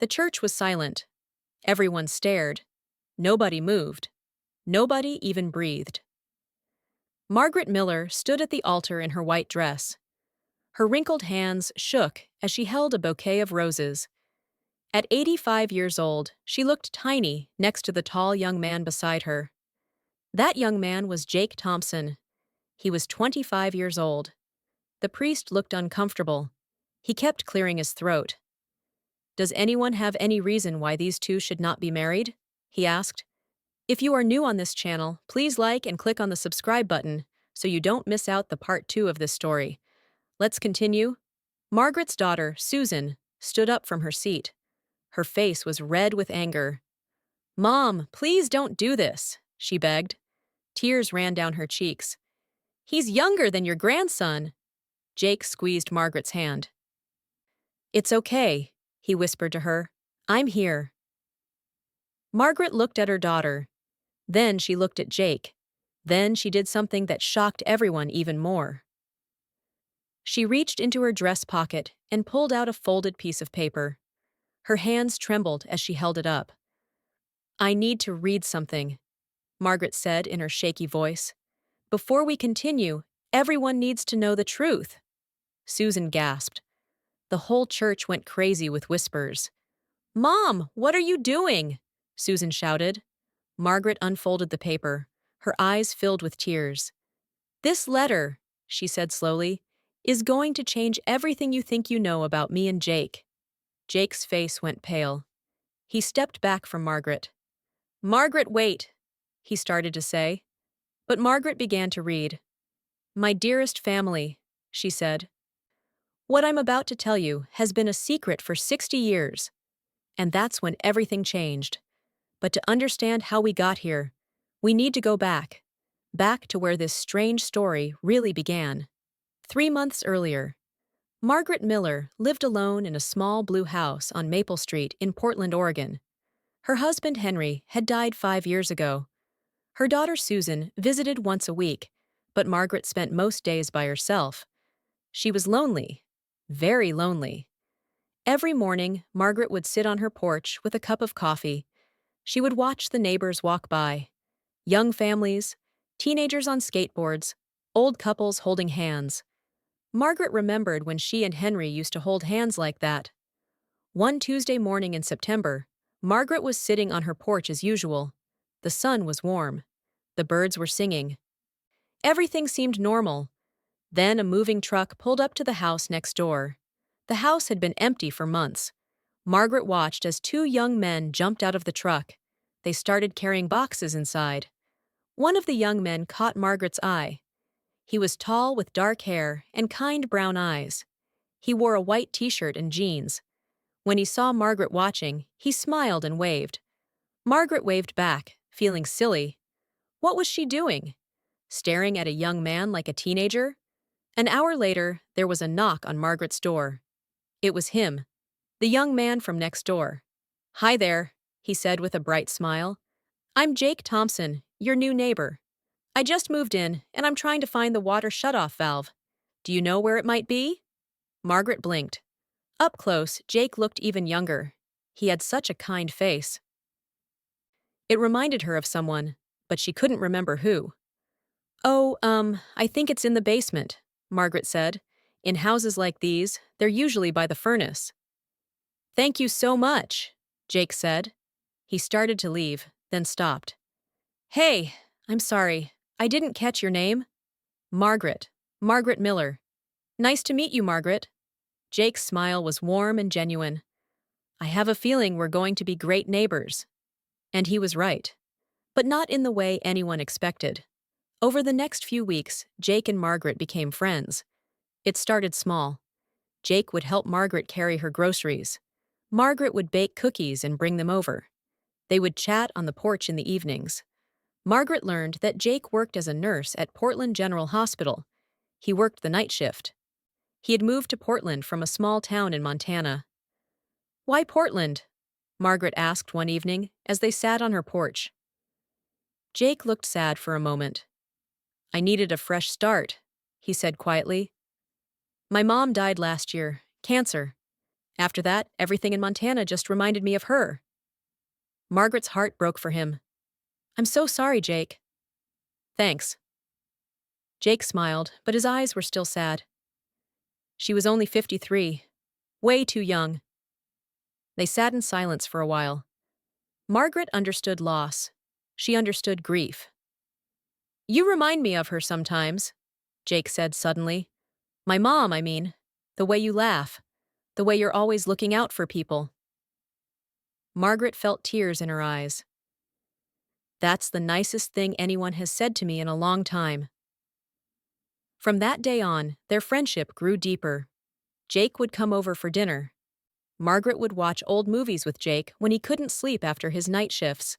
The church was silent. Everyone stared. Nobody moved. Nobody even breathed. Margaret Miller stood at the altar in her white dress. Her wrinkled hands shook as she held a bouquet of roses. At 85 years old, she looked tiny next to the tall young man beside her. That young man was Jake Thompson. He was 25 years old. The priest looked uncomfortable. He kept clearing his throat. "Does anyone have any reason why these two should not be married?" he asked. If you are new on this channel, please like and click on the subscribe button so you don't miss out the part 2 of this story. Let's continue. Margaret's daughter, Susan, stood up from her seat. Her face was red with anger. "Mom, please don't do this," she begged. Tears ran down her cheeks. "He's younger than your grandson." Jake squeezed Margaret's hand. "It's okay," he whispered to her. "I'm here." Margaret looked at her daughter. Then she looked at Jake. Then she did something that shocked everyone even more. She reached into her dress pocket and pulled out a folded piece of paper. Her hands trembled as she held it up. "I need to read something," Margaret said in her shaky voice. "Before we continue, everyone needs to know the truth." Susan gasped. The whole church went crazy with whispers. "Mom, what are you doing?" Susan shouted. Margaret unfolded the paper, her eyes filled with tears. "This letter," she said slowly, "is going to change everything you think you know about me and Jake." Jake's face went pale. He stepped back from Margaret. "Margaret, wait," he started to say. But Margaret began to read. "My dearest family," she said. "What I'm about to tell you has been a secret for 60 years. And that's when everything changed. But to understand how we got here, we need to go back to where this strange story really began. 3 months earlier, Margaret Miller lived alone in a small blue house on Maple Street in Portland, Oregon. Her husband Henry had died 5 years ago. Her daughter Susan visited once a week, but Margaret spent most days by herself. She was lonely, very lonely. Every morning, Margaret would sit on her porch with a cup of coffee. She would watch the neighbors walk by. Young families, teenagers on skateboards, old couples holding hands. Margaret remembered when she and Henry used to hold hands like that. One Tuesday morning in September, Margaret was sitting on her porch as usual. The sun was warm. The birds were singing. Everything seemed normal. Then a moving truck pulled up to the house next door. The house had been empty for months. Margaret watched as 2 young men jumped out of the truck. They started carrying boxes inside. One of the young men caught Margaret's eye. He was tall with dark hair and kind brown eyes. He wore a white t-shirt and jeans. When he saw Margaret watching, he smiled and waved. Margaret waved back, feeling silly. What was she doing? Staring at a young man like a teenager? An hour later, there was a knock on Margaret's door. It was him, the young man from next door. "Hi there," he said with a bright smile. "I'm Jake Thompson, your new neighbor. I just moved in, and I'm trying to find the water shutoff valve. Do you know where it might be?" Margaret blinked. Up close, Jake looked even younger. He had such a kind face. It reminded her of someone, but she couldn't remember who. "Oh, I think it's in the basement," Margaret said. "In houses like these, they're usually by the furnace." "Thank you so much," Jake said. He started to leave, then stopped. "Hey, I'm sorry. I didn't catch your name." "Margaret. Margaret Miller." "Nice to meet you, Margaret." Jake's smile was warm and genuine. "I have a feeling we're going to be great neighbors." And he was right. But not in the way anyone expected. Over the next few weeks, Jake and Margaret became friends. It started small. Jake would help Margaret carry her groceries. Margaret would bake cookies and bring them over. They would chat on the porch in the evenings. Margaret learned that Jake worked as a nurse at Portland General Hospital. He worked the night shift. He had moved to Portland from a small town in Montana. "Why Portland?" Margaret asked one evening as they sat on her porch. Jake looked sad for a moment. "I needed a fresh start," he said quietly. "My mom died last year, cancer. After that, everything in Montana just reminded me of her. Margaret's heart broke for him. I'm so sorry, Jake. Thanks. Jake smiled, but his eyes were still sad. She was only 53. Way too young. They sat in silence for a while. Margaret understood loss. She understood grief. You remind me of her sometimes, Jake said suddenly. My mom, I mean. The way you laugh. The way you're always looking out for people. Margaret felt tears in her eyes. That's the nicest thing anyone has said to me in a long time. From that day on, their friendship grew deeper. Jake would come over for dinner. Margaret would watch old movies with Jake when he couldn't sleep after his night shifts.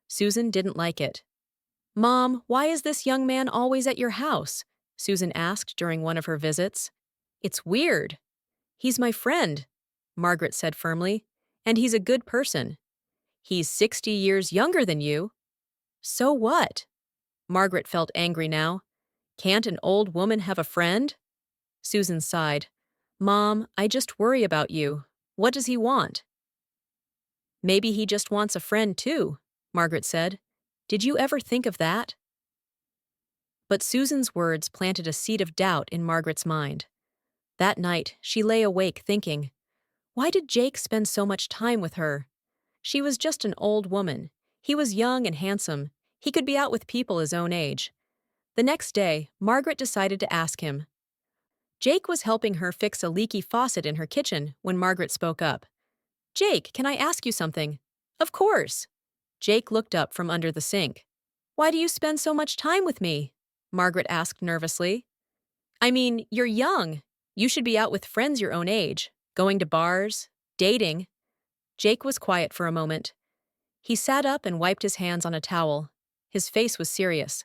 Susan didn't like it. Mom, why is this young man always at your house? Susan asked during one of her visits. It's weird. He's my friend, Margaret said firmly, and he's a good person. He's 60 years younger than you. So what? Margaret felt angry now. Can't an old woman have a friend? Susan sighed. Mom, I just worry about you. What does he want? Maybe he just wants a friend too, Margaret said. Did you ever think of that? But Susan's words planted a seed of doubt in Margaret's mind. That night, she lay awake thinking, why did Jake spend so much time with her? She was just an old woman. He was young and handsome. He could be out with people his own age. The next day, Margaret decided to ask him. Jake was helping her fix a leaky faucet in her kitchen when Margaret spoke up. Jake, can I ask you something? Of course. Jake looked up from under the sink. Why do you spend so much time with me? Margaret asked nervously. I mean, you're young. You should be out with friends your own age, going to bars, dating. Jake was quiet for a moment. He sat up and wiped his hands on a towel. His face was serious.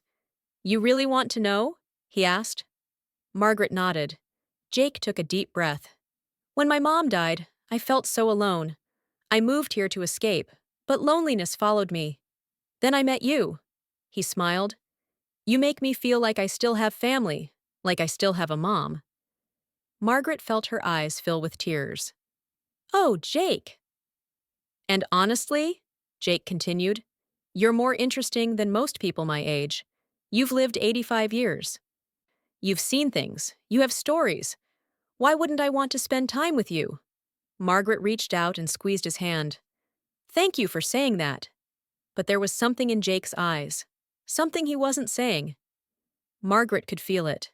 You really want to know? He asked. Margaret nodded. Jake took a deep breath. When my mom died, I felt so alone. I moved here to escape, but loneliness followed me. Then I met you. He smiled. You make me feel like I still have family, like I still have a mom. Margaret felt her eyes fill with tears. Oh, Jake. And honestly, Jake continued, you're more interesting than most people my age. You've lived 85 years. You've seen things. You have stories. Why wouldn't I want to spend time with you? Margaret reached out and squeezed his hand. Thank you for saying that. But there was something in Jake's eyes. Something he wasn't saying. Margaret could feel it.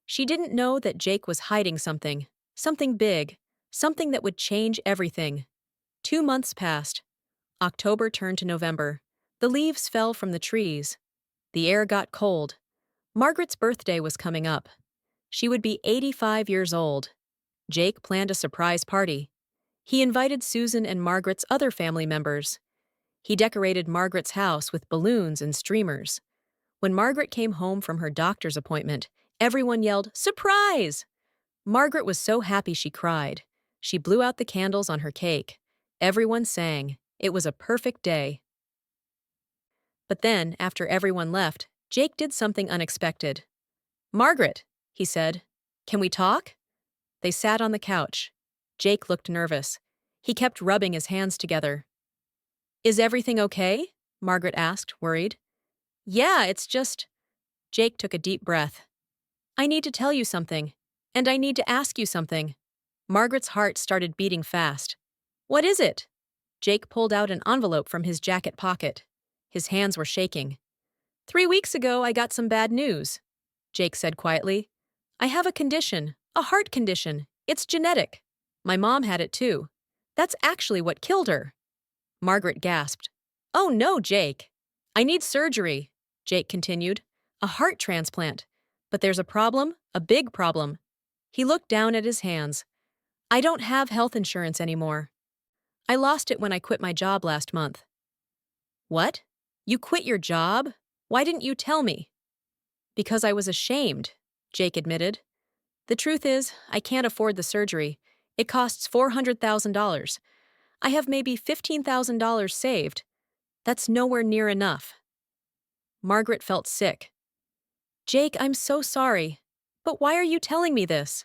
She didn't know that Jake was hiding something. Something big. Something that would change everything. 2 months passed. October turned to November. The leaves fell from the trees. The air got cold. Margaret's birthday was coming up. She would be 85 years old. Jake planned a surprise party. He invited Susan and Margaret's other family members. He decorated Margaret's house with balloons and streamers. When Margaret came home from her doctor's appointment, everyone yelled, "Surprise!" Margaret was so happy she cried. She blew out the candles on her cake. Everyone sang. It was a perfect day. But then, after everyone left, Jake did something unexpected. Margaret, he said, can we talk? They sat on the couch. Jake looked nervous. He kept rubbing his hands together. Is everything okay? Margaret asked, worried. Yeah, it's just... Jake took a deep breath. I need to tell you something, and I need to ask you something. Margaret's heart started beating fast. What is it? Jake pulled out an envelope from his jacket pocket. His hands were shaking. 3 weeks ago, I got some bad news, Jake said quietly. I have a condition, a heart condition. It's genetic. My mom had it too. That's actually what killed her. Margaret gasped. Oh no, Jake. I need surgery, Jake continued. A heart transplant. But there's a problem, a big problem. He looked down at his hands. I don't have health insurance anymore. I lost it when I quit my job last month. What? You quit your job? Why didn't you tell me? Because I was ashamed, Jake admitted. The truth is, I can't afford the surgery. It costs $400,000. I have maybe $15,000 saved. That's nowhere near enough. Margaret felt sick. Jake, I'm so sorry. But why are you telling me this?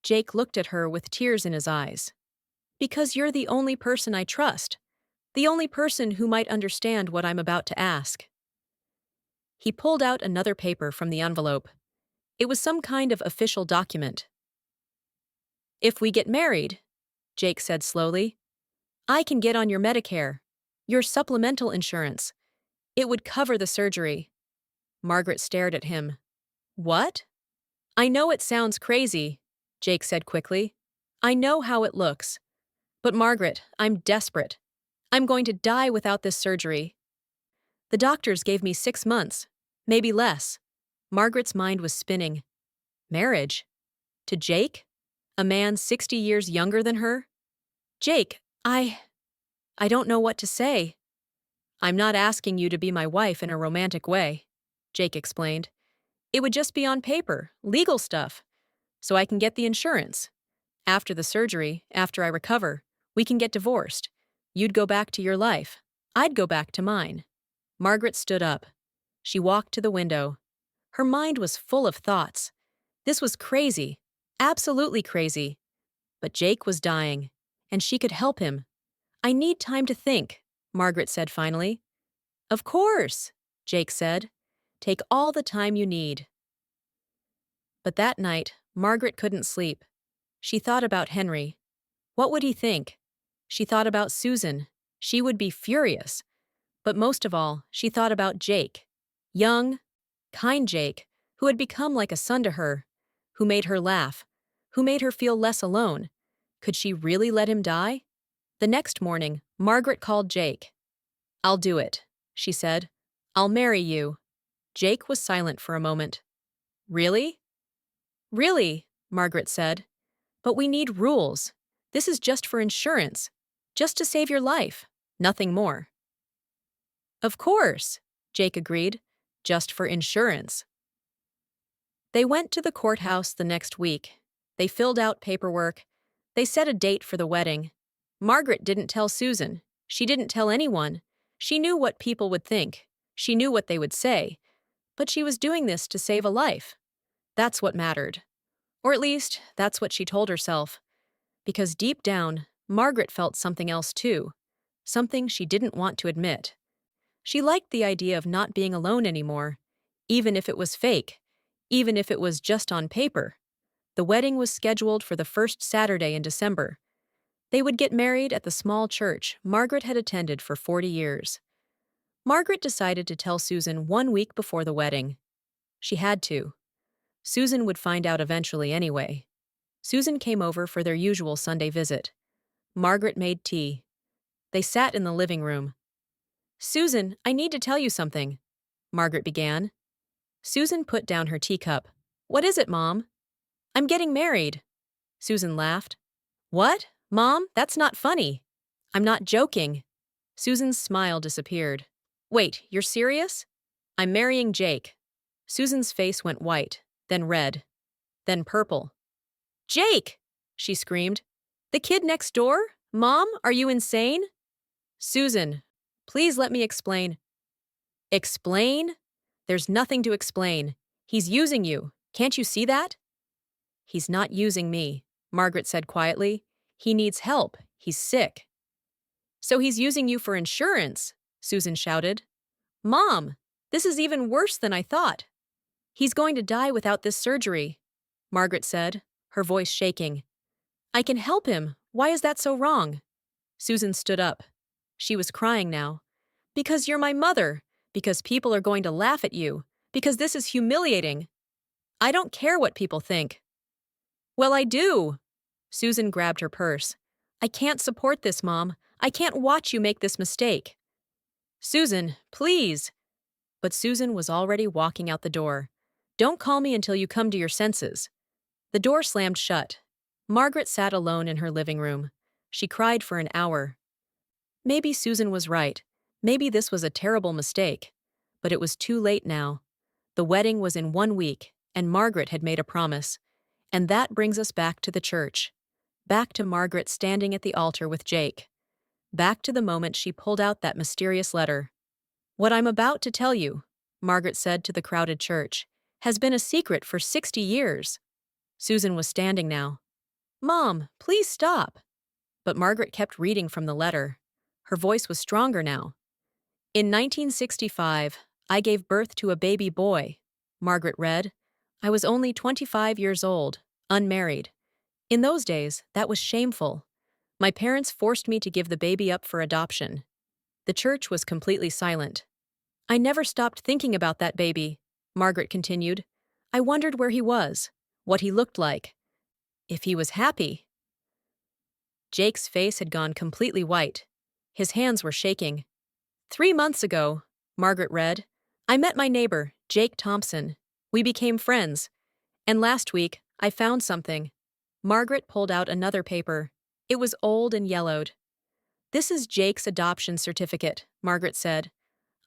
Jake looked at her with tears in his eyes. Because you're the only person I trust. The only person who might understand what I'm about to ask. He pulled out another paper from the envelope. It was some kind of official document. If we get married, Jake said slowly, I can get on your Medicare, your supplemental insurance. It would cover the surgery. Margaret stared at him. What? I know it sounds crazy, Jake said quickly. I know how it looks. But Margaret, I'm desperate. I'm going to die without this surgery. The doctors gave me 6 months, maybe less. Margaret's mind was spinning. Marriage? To Jake? A man 60 years younger than her? Jake, I don't know what to say. I'm not asking you to be my wife in a romantic way, Jake explained. It would just be on paper, legal stuff, so I can get the insurance. After the surgery, after I recover, we can get divorced. You'd go back to your life. I'd go back to mine. Margaret stood up. She walked to the window. Her mind was full of thoughts. This was crazy, absolutely crazy. But Jake was dying, and she could help him. I need time to think, Margaret said finally. Of course, Jake said. Take all the time you need. But that night, Margaret couldn't sleep. She thought about Henry. What would he think? She thought about Susan. She would be furious. But most of all, she thought about Jake. Young, kind Jake, who had become like a son to her, who made her laugh, who made her feel less alone. Could she really let him die? The next morning, Margaret called Jake. I'll do it, she said. I'll marry you. Jake was silent for a moment. Really? Really, Margaret said. But we need rules. This is just for insurance. Just to save your life. Nothing more. Of course, Jake agreed. Just for insurance. They went to the courthouse the next week. They filled out paperwork. They set a date for the wedding. Margaret didn't tell Susan. She didn't tell anyone. She knew what people would think. She knew what they would say. But she was doing this to save a life. That's what mattered. Or at least, that's what she told herself. Because deep down, Margaret felt something else too. Something she didn't want to admit. She liked the idea of not being alone anymore, even if it was fake, even if it was just on paper. The wedding was scheduled for the first Saturday in December. They would get married at the small church Margaret had attended for 40 years. Margaret decided to tell Susan 1 week before the wedding. She had to. Susan would find out eventually anyway. Susan came over for their usual Sunday visit. Margaret made tea. They sat in the living room. Susan, I need to tell you something, Margaret began. Susan put down her teacup. What is it, Mom? I'm getting married. Susan laughed. What? Mom, that's not funny. I'm not joking. Susan's smile disappeared. Wait, you're serious? I'm marrying Jake. Susan's face went white, then red, then purple. Jake! She screamed. The kid next door? Mom, are you insane? Susan, please let me explain. Explain? There's nothing to explain. He's using you. Can't you see that? He's not using me, Margaret said quietly. He needs help. He's sick. So he's using you for insurance, Susan shouted. Mom, this is even worse than I thought. He's going to die without this surgery, Margaret said, her voice shaking. I can help him. Why is that so wrong? Susan stood up. She was crying now. Because you're my mother. Because people are going to laugh at you. Because this is humiliating. I don't care what people think. Well, I do. Susan grabbed her purse. I can't support this, Mom. I can't watch you make this mistake. Susan, please. But Susan was already walking out the door. Don't call me until you come to your senses. The door slammed shut. Margaret sat alone in her living room. She cried for an hour. Maybe Susan was right. Maybe this was a terrible mistake. But it was too late now. The wedding was in 1 week, and Margaret had made a promise. And that brings us back to the church. Back to Margaret standing at the altar with Jake. Back to the moment she pulled out that mysterious letter. What I'm about to tell you, Margaret said to the crowded church, has been a secret for 60 years. Susan was standing now. Mom, please stop. But Margaret kept reading from the letter. Her voice was stronger now. In 1965, I gave birth to a baby boy, Margaret read. I was only 25 years old, unmarried. In those days, that was shameful. My parents forced me to give the baby up for adoption. The church was completely silent. I never stopped thinking about that baby, Margaret continued. I wondered where he was, what he looked like, if he was happy. Jake's face had gone completely white. His hands were shaking. 3 months ago, Margaret read, I met my neighbor, Jake Thompson. We became friends. And last week, I found something. Margaret pulled out another paper. It was old and yellowed. This is Jake's adoption certificate, Margaret said.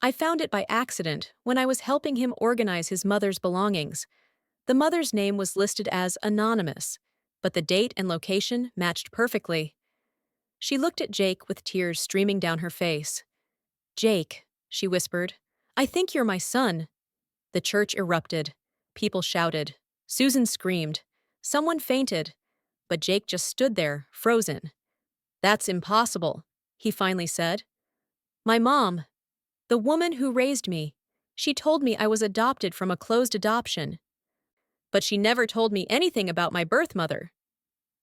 I found it by accident when I was helping him organize his mother's belongings. The mother's name was listed as anonymous, but the date and location matched perfectly. She looked at Jake with tears streaming down her face. Jake, she whispered, I think you're my son. The church erupted. People shouted. Susan screamed. Someone fainted. But Jake just stood there, frozen. That's impossible, he finally said. My mom, the woman who raised me, she told me I was adopted from a closed adoption. But she never told me anything about my birth mother.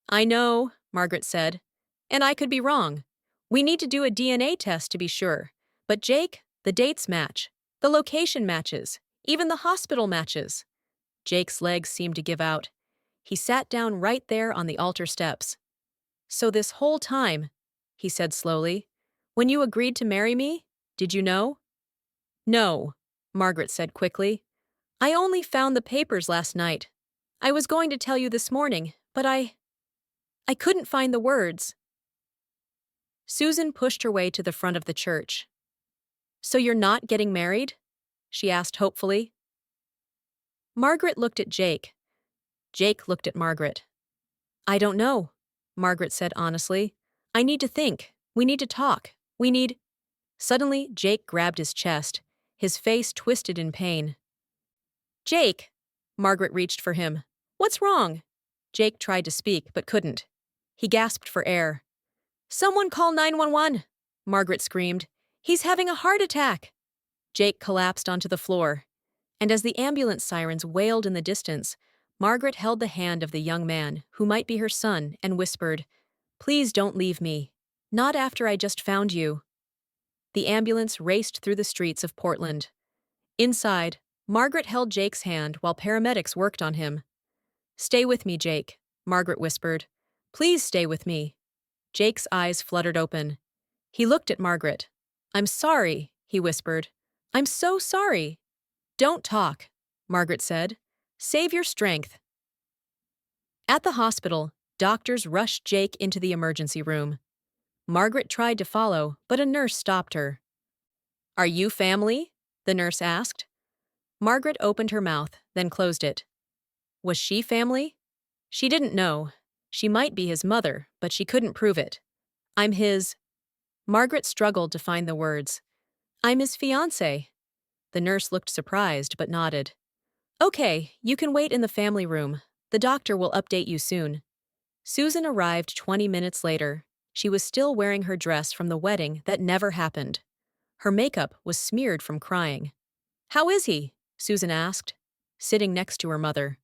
I know, Margaret said, and I could be wrong. We need to do a DNA test to be sure. But Jake, the dates match. The location matches. Even the hospital matches. Jake's legs seemed to give out. He sat down right there on the altar steps. So this whole time, he said slowly, when you agreed to marry me, did you know? No, Margaret said quickly. I only found the papers last night. I was going to tell you this morning, but I couldn't find the words. Susan pushed her way to the front of the church. So you're not getting married? She asked hopefully. Margaret looked at Jake. Jake looked at Margaret. I don't know, Margaret said honestly. I need to think. We need to talk. Suddenly, Jake grabbed his chest, his face twisted in pain. Jake! Margaret reached for him. What's wrong? Jake tried to speak, but couldn't. He gasped for air. Someone call 911, Margaret screamed. He's having a heart attack. Jake collapsed onto the floor. And as the ambulance sirens wailed in the distance, Margaret held the hand of the young man, who might be her son, and whispered, Please don't leave me. Not after I just found you. The ambulance raced through the streets of Portland. Inside, Margaret held Jake's hand while paramedics worked on him. Stay with me, Jake, Margaret whispered. Please stay with me. Jake's eyes fluttered open. He looked at Margaret. I'm sorry, he whispered. I'm so sorry. Don't talk, Margaret said. Save your strength. At the hospital, doctors rushed Jake into the emergency room. Margaret tried to follow, but a nurse stopped her. Are you family? The nurse asked. Margaret opened her mouth, then closed it. Was she family? She didn't know. She might be his mother, but she couldn't prove it. I'm his... Margaret struggled to find the words. I'm his fiancé. The nurse looked surprised, but nodded. Okay, you can wait in the family room. The doctor will update you soon. Susan arrived 20 minutes later. She was still wearing her dress from the wedding that never happened. Her makeup was smeared from crying. How is he? Susan asked, sitting next to her mother.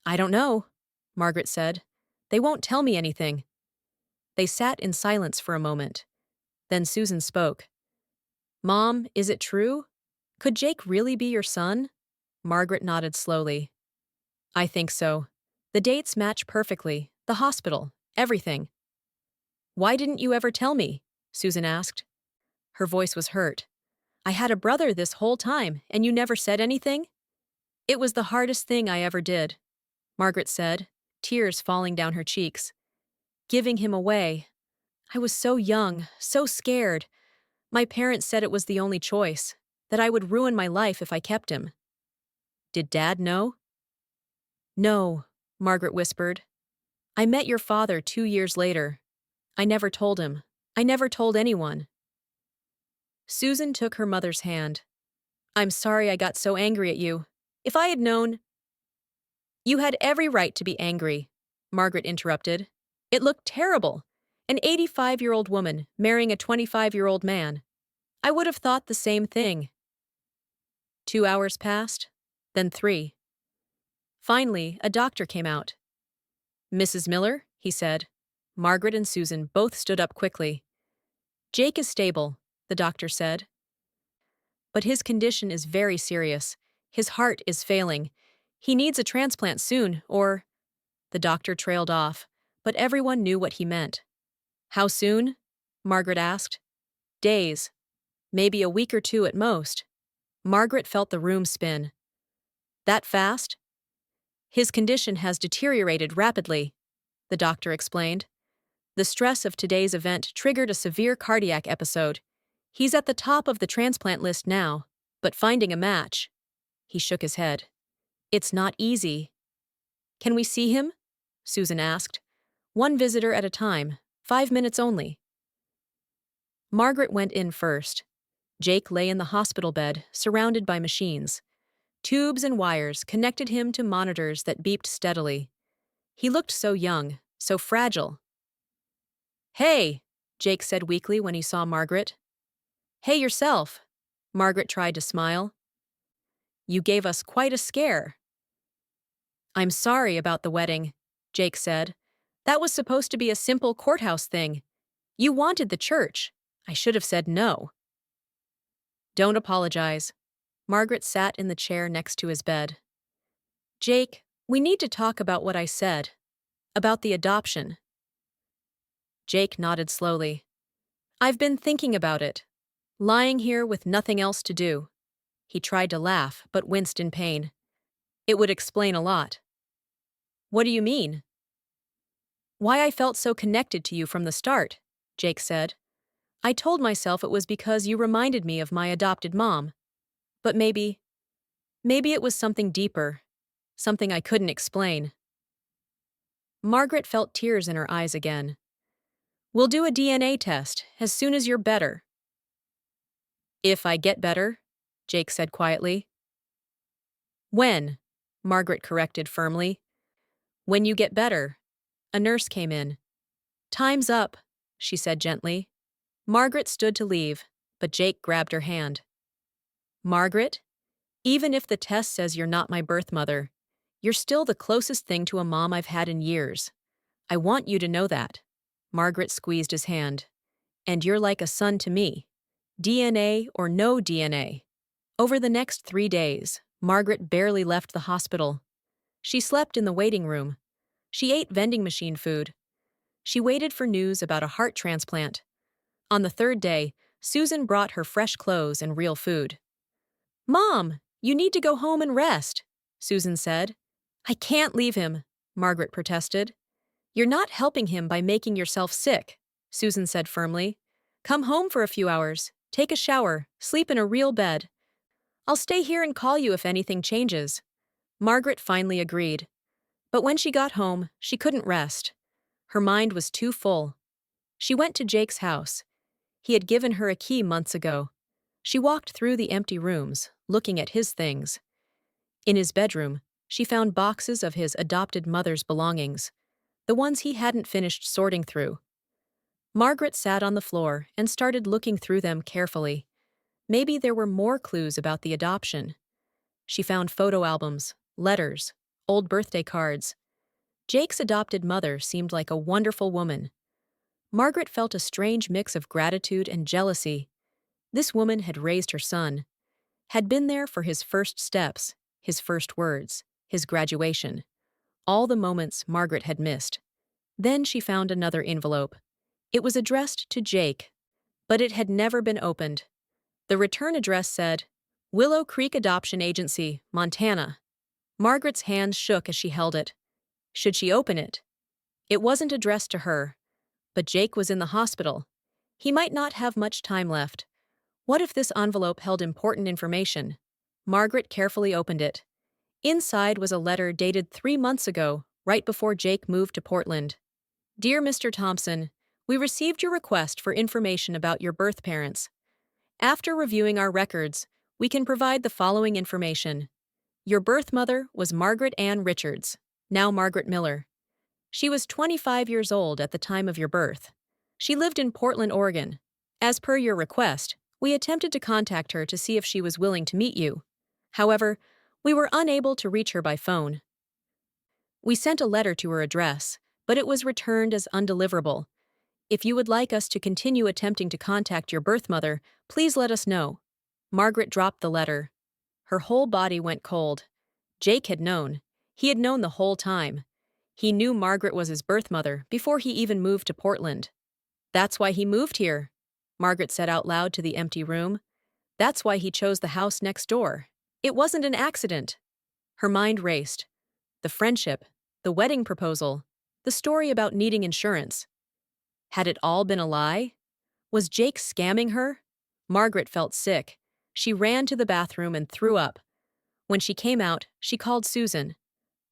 I don't know, Margaret said. They won't tell me anything. They sat in silence for a moment. Then Susan spoke. Mom, is it true? Could Jake really be your son? Margaret nodded slowly. I think so. The dates match perfectly, the hospital, everything. Why didn't you ever tell me? Susan asked. Her voice was hurt. I had a brother this whole time, and you never said anything? It was the hardest thing I ever did, Margaret said, tears falling down her cheeks. Giving him away. I was so young, so scared. My parents said it was the only choice, that I would ruin my life if I kept him. Did Dad know? No, Margaret whispered. I met your father 2 years later. I never told him. I never told anyone. Susan took her mother's hand. I'm sorry I got so angry at you. If I had known... You had every right to be angry, Margaret interrupted. It looked terrible. An 85-year-old woman marrying a 25-year-old man. I would have thought the same thing. 2 hours passed, then 3. Finally, a doctor came out. Mrs. Miller, he said. Margaret and Susan both stood up quickly. Jake is stable, the doctor said. But his condition is very serious. His heart is failing. He needs a transplant soon, or… The doctor trailed off, but everyone knew what he meant. How soon? Margaret asked. Days. Maybe a week or 2 at most. Margaret felt the room spin. That fast? His condition has deteriorated rapidly, the doctor explained. The stress of today's event triggered a severe cardiac episode. He's at the top of the transplant list now, but finding a match… He shook his head. It's not easy. Can we see him? Susan asked. 1 visitor at a time, 5 minutes only. Margaret went in first. Jake lay in the hospital bed, surrounded by machines. Tubes and wires connected him to monitors that beeped steadily. He looked so young, so fragile. Hey, Jake said weakly when he saw Margaret. Hey yourself. Margaret tried to smile. You gave us quite a scare. I'm sorry about the wedding, Jake said. That was supposed to be a simple courthouse thing. You wanted the church. I should have said no. Don't apologize. Margaret sat in the chair next to his bed. Jake, we need to talk about what I said. About the adoption. Jake nodded slowly. I've been thinking about it. Lying here with nothing else to do. He tried to laugh, but winced in pain. It would explain a lot. What do you mean? Why I felt so connected to you from the start, Jake said. I told myself it was because you reminded me of my adopted mom. But maybe it was something deeper, something I couldn't explain. Margaret felt tears in her eyes again. We'll do a DNA test as soon as you're better. If I get better, Jake said quietly. When? Margaret corrected firmly. When you get better. A nurse came in. Time's up, she said gently. Margaret stood to leave, but Jake grabbed her hand. Margaret, even if the test says you're not my birth mother, you're still the closest thing to a mom I've had in years. I want you to know that. Margaret squeezed his hand. And you're like a son to me. DNA or no DNA. Over the next 3 days, Margaret barely left the hospital. She slept in the waiting room. She ate vending machine food. She waited for news about a heart transplant. On the 3rd day, Susan brought her fresh clothes and real food. Mom, you need to go home and rest, Susan said. I can't leave him, Margaret protested. You're not helping him by making yourself sick, Susan said firmly. Come home for a few hours, take a shower, sleep in a real bed. I'll stay here and call you if anything changes. Margaret finally agreed. But when she got home, she couldn't rest. Her mind was too full. She went to Jake's house. He had given her a key months ago. She walked through the empty rooms, looking at his things. In his bedroom, she found boxes of his adopted mother's belongings, the ones he hadn't finished sorting through. Margaret sat on the floor and started looking through them carefully. Maybe there were more clues about the adoption. She found photo albums, letters, old birthday cards. Jake's adopted mother seemed like a wonderful woman. Margaret felt a strange mix of gratitude and jealousy. This woman had raised her son, had been there for his first steps, his first words, his graduation, all the moments Margaret had missed. Then she found another envelope. It was addressed to Jake, but it had never been opened. The return address said, Willow Creek Adoption Agency, Montana. Margaret's hands shook as she held it. Should she open it? It wasn't addressed to her, but Jake was in the hospital. He might not have much time left. What if this envelope held important information? Margaret carefully opened it. Inside was a letter dated 3 months ago, right before Jake moved to Portland. Dear Mr. Thompson, we received your request for information about your birth parents. After reviewing our records, we can provide the following information. Your birth mother was Margaret Ann Richards, now Margaret Miller. She was 25 years old at the time of your birth. She lived in Portland, Oregon. As per your request, we attempted to contact her to see if she was willing to meet you. However, we were unable to reach her by phone. We sent a letter to her address, but it was returned as undeliverable. If you would like us to continue attempting to contact your birth mother, please let us know. Margaret dropped the letter. Her whole body went cold. Jake had known. He had known the whole time. He knew Margaret was his birth mother before he even moved to Portland. That's why he moved here, Margaret said out loud to the empty room. That's why he chose the house next door. It wasn't an accident. Her mind raced. The friendship, the wedding proposal, the story about needing insurance. Had it all been a lie? Was Jake scamming her? Margaret felt sick. She ran to the bathroom and threw up. When she came out, she called Susan.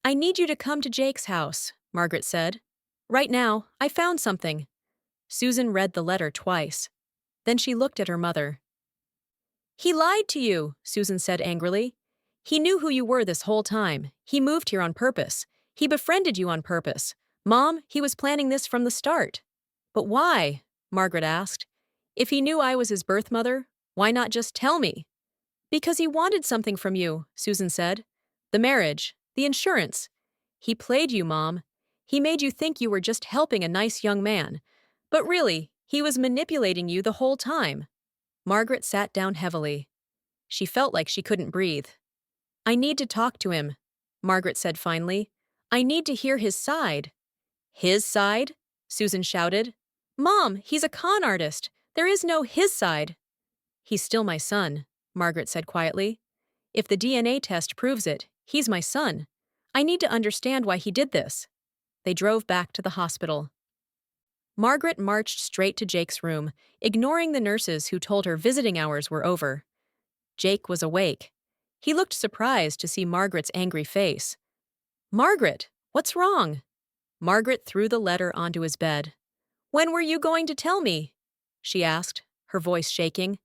I need you to come to Jake's house, Margaret said. Right now, I found something. Susan read the letter twice. Then she looked at her mother. He lied to you, Susan said angrily. He knew who you were this whole time. He moved here on purpose. He befriended you on purpose. Mom, he was planning this from the start. But why? Margaret asked. If he knew I was his birth mother, why not just tell me? Because he wanted something from you, Susan said. The marriage, the insurance. He played you, Mom. He made you think you were just helping a nice young man. But really, he was manipulating you the whole time. Margaret sat down heavily. She felt like she couldn't breathe. I need to talk to him, Margaret said finally. I need to hear his side. His side? Susan shouted. Mom, he's a con artist. There is no his side. He's still my son, Margaret said quietly. If the DNA test proves it, he's my son. I need to understand why he did this. They drove back to the hospital. Margaret marched straight to Jake's room, ignoring the nurses who told her visiting hours were over. Jake was awake. He looked surprised to see Margaret's angry face. Margaret, what's wrong? Margaret threw the letter onto his bed. When were you going to tell me? She asked, her voice shaking.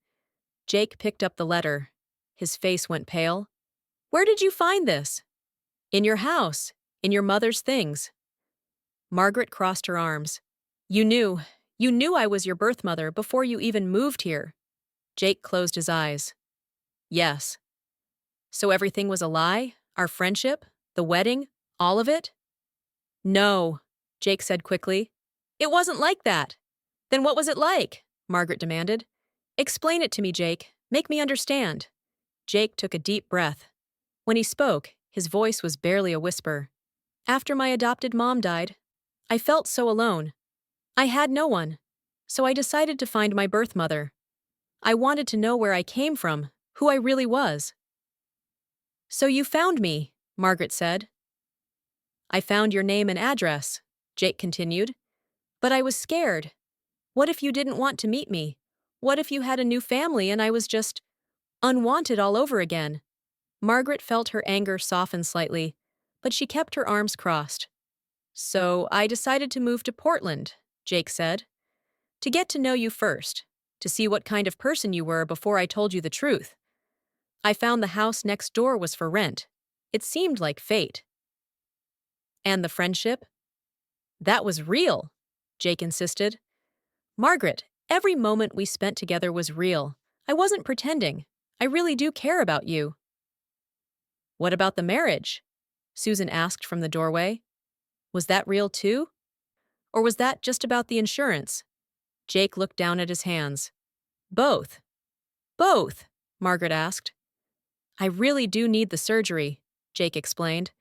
Jake picked up the letter. His face went pale. Where did you find this? In your house, in your mother's things. Margaret crossed her arms. You knew I was your birth mother before you even moved here. Jake closed his eyes. Yes. So everything was a lie? Our friendship? The wedding? All of it? No, Jake said quickly. It wasn't like that. Then what was it like? Margaret demanded. Explain it to me, Jake. Make me understand. Jake took a deep breath. When he spoke, his voice was barely a whisper. After my adopted mom died, I felt so alone. I had no one, so I decided to find my birth mother. I wanted to know where I came from, who I really was. So you found me, Margaret said. I found your name and address, Jake continued. But I was scared. What if you didn't want to meet me? What if you had a new family and I was just unwanted all over again? Margaret felt her anger soften slightly, but she kept her arms crossed. So I decided to move to Portland, Jake said. To get to know you first, to see what kind of person you were before I told you the truth. I found the house next door was for rent. It seemed like fate. And the friendship? That was real, Jake insisted. Margaret, every moment we spent together was real. I wasn't pretending. I really do care about you. What about the marriage? Susan asked from the doorway. Was that real too? Or was that just about the insurance? Jake looked down at his hands. Both. Both, Margaret asked. I really do need the surgery, Jake explained.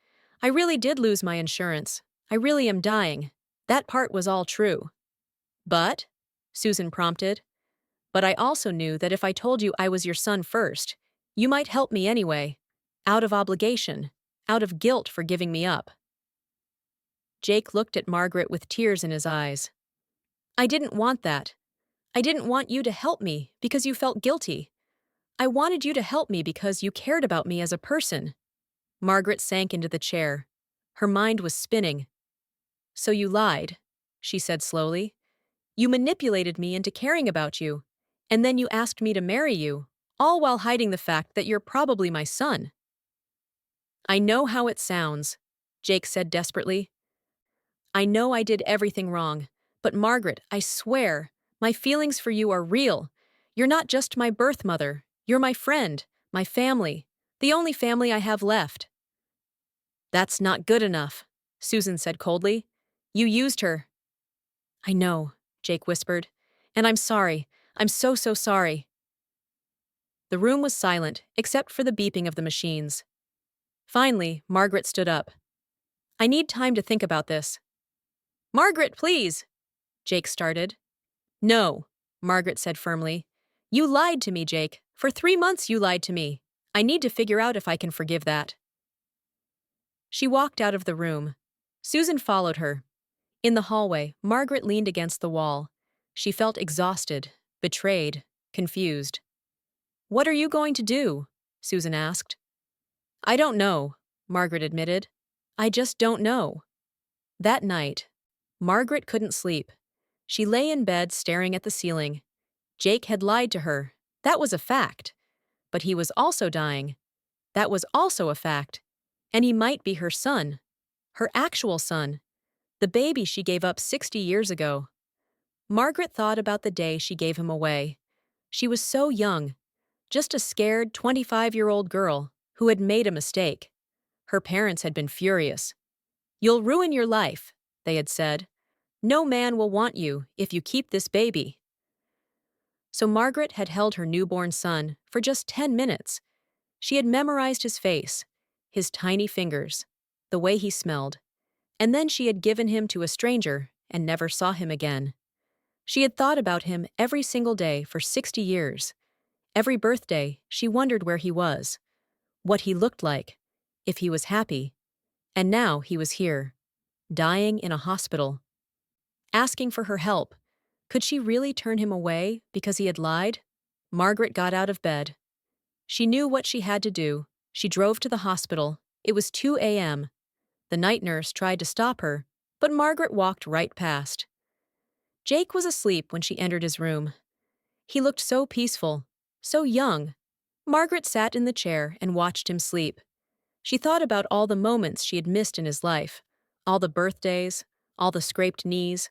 I really did lose my insurance. I really am dying. That part was all true. But, Susan prompted, but I also knew that if I told you I was your son first, you might help me anyway, out of obligation, out of guilt for giving me up. Jake looked at Margaret with tears in his eyes. I didn't want that. I didn't want you to help me because you felt guilty. I wanted you to help me because you cared about me as a person. Margaret sank into the chair. Her mind was spinning. So you lied, she said slowly. You manipulated me into caring about you, and then you asked me to marry you, all while hiding the fact that you're probably my son. I know how it sounds, Jake said desperately. I know I did everything wrong, but Margaret, I swear, my feelings for you are real. You're not just my birth mother. You're my friend, my family, the only family I have left. That's not good enough, Susan said coldly. You used her. I know, Jake whispered. And I'm sorry. I'm so, so sorry. The room was silent, except for the beeping of the machines. Finally, Margaret stood up. I need time to think about this. Margaret, please, Jake started. No, Margaret said firmly. You lied to me, Jake. For 3 months you lied to me. I need to figure out if I can forgive that. She walked out of the room. Susan followed her. In the hallway, Margaret leaned against the wall. She felt exhausted, betrayed, confused. What are you going to do? Susan asked. I don't know, Margaret admitted. I just don't know. That night, Margaret couldn't sleep. She lay in bed staring at the ceiling. Jake had lied to her. That was a fact. But he was also dying. That was also a fact. And he might be her son. Her actual son. The baby she gave up 60 years ago. Margaret thought about the day she gave him away. She was so young. Just a scared 25-year-old girl who had made a mistake. Her parents had been furious. You'll ruin your life, they had said. No man will want you if you keep this baby. So Margaret had held her newborn son for just 10 minutes. She had memorized his face, his tiny fingers, the way he smelled, and then she had given him to a stranger and never saw him again. She had thought about him every single day for 60 years. Every birthday, she wondered where he was, what he looked like, if he was happy. And now he was here, dying in a hospital, asking for her help. Could she really turn him away because he had lied? Margaret got out of bed. She knew what she had to do. She drove to the hospital. It was 2 a.m. The night nurse tried to stop her, but Margaret walked right past. Jake was asleep when she entered his room. He looked so peaceful, so young. Margaret sat in the chair and watched him sleep. She thought about all the moments she had missed in his life, all the birthdays, all the scraped knees,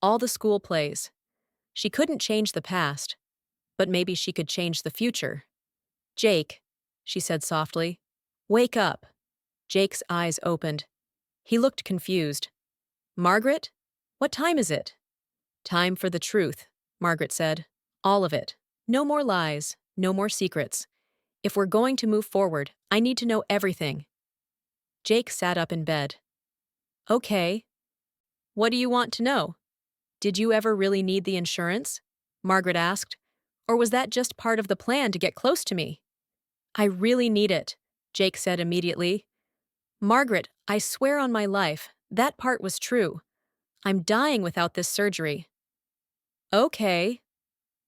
all the school plays. She couldn't change the past, but maybe she could change the future. Jake, she said softly, wake up. Jake's eyes opened. He looked confused. Margaret, what time is it? Time for the truth, Margaret said. All of it. No more lies, no more secrets. If we're going to move forward, I need to know everything. Jake sat up in bed. Okay. What do you want to know? Did you ever really need the insurance? Margaret asked. Or was that just part of the plan to get close to me? I really need it, Jake said immediately. Margaret, I swear on my life, that part was true. I'm dying without this surgery. Okay.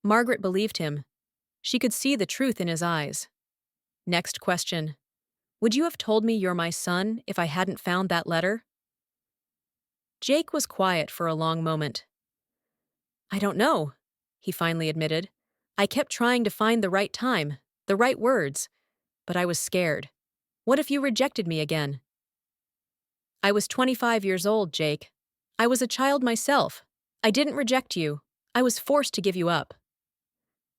Margaret believed him. She could see the truth in his eyes. Next question. Would you have told me you're my son if I hadn't found that letter? Jake was quiet for a long moment. I don't know, he finally admitted. I kept trying to find the right time, the right words, but I was scared. What if you rejected me again? I was 25 years old, Jake. I was a child myself. I didn't reject you. I was forced to give you up.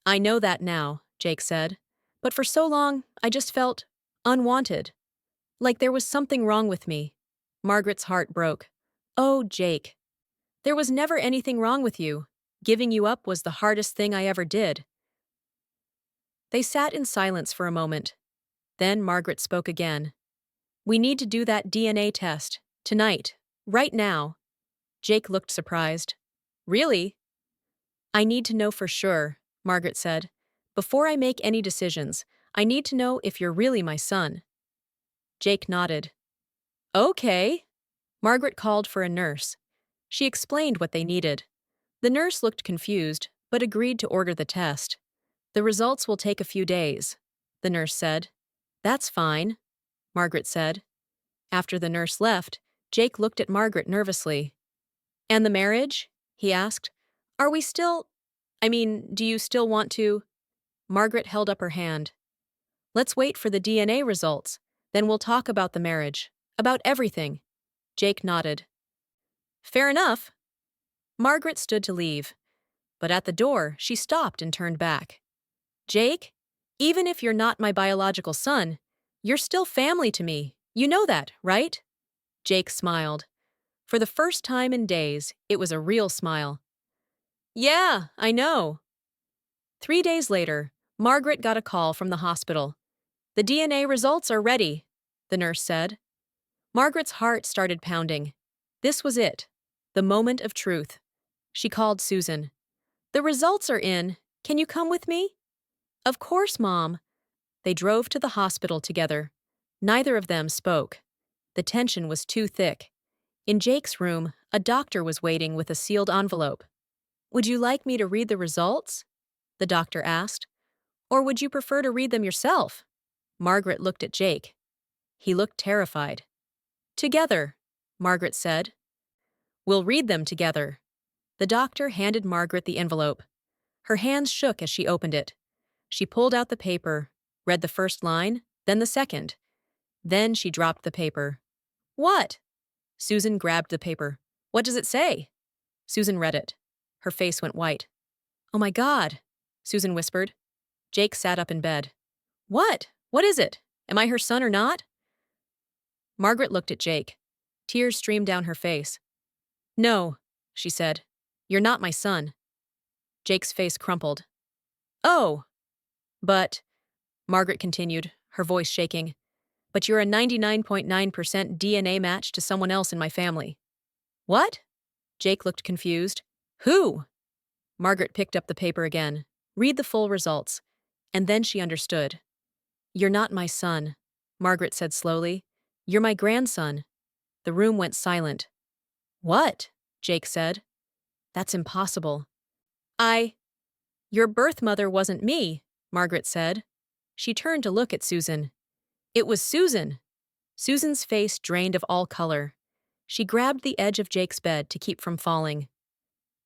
I know that now, Jake said, but for so long, I just felt unwanted. Like there was something wrong with me. Margaret's heart broke. Oh, Jake. There was never anything wrong with you. Giving you up was the hardest thing I ever did. They sat in silence for a moment. Then Margaret spoke again. We need to do that DNA test. Tonight. Right now. Jake looked surprised. Really? I need to know for sure, Margaret said. Before I make any decisions, I need to know if you're really my son. Jake nodded. Okay. Margaret called for a nurse. She explained what they needed. The nurse looked confused, but agreed to order the test. The results will take a few days, the nurse said. That's fine, Margaret said. After the nurse left, Jake looked at Margaret nervously. And the marriage? He asked. Are we still… do you still want to… Margaret held up her hand. Let's wait for the DNA results. Then we'll talk about the marriage. About everything. Jake nodded. Fair enough. Margaret stood to leave, but at the door, she stopped and turned back. Jake, even if you're not my biological son, you're still family to me. You know that, right? Jake smiled. For the first time in days, it was a real smile. Yeah, I know. 3 days later, Margaret got a call from the hospital. The DNA results are ready, the nurse said. Margaret's heart started pounding. This was it, the moment of truth. She called Susan. The results are in. Can you come with me? Of course, Mom. They drove to the hospital together. Neither of them spoke. The tension was too thick. In Jake's room, a doctor was waiting with a sealed envelope. Would you like me to read the results? The doctor asked. Or would you prefer to read them yourself? Margaret looked at Jake. He looked terrified. Together, Margaret said. We'll read them together. The doctor handed Margaret the envelope. Her hands shook as she opened it. She pulled out the paper, read the first line, then the second. Then she dropped the paper. What? Susan grabbed the paper. What does it say? Susan read it. Her face went white. Oh my God, Susan whispered. Jake sat up in bed. What? What is it? Am I her son or not? Margaret looked at Jake. Tears streamed down her face. No, she said. You're not my son. Jake's face crumpled. Oh, but, Margaret continued, her voice shaking, but you're a 99.9% DNA match to someone else in my family. What? Jake looked confused. Who? Margaret picked up the paper again. Read the full results. And then she understood. You're not my son, Margaret said slowly. You're my grandson. The room went silent. What? Jake said. That's impossible. Your birth mother wasn't me, Margaret said. She turned to look at Susan. It was Susan. Susan's face drained of all color. She grabbed the edge of Jake's bed to keep from falling.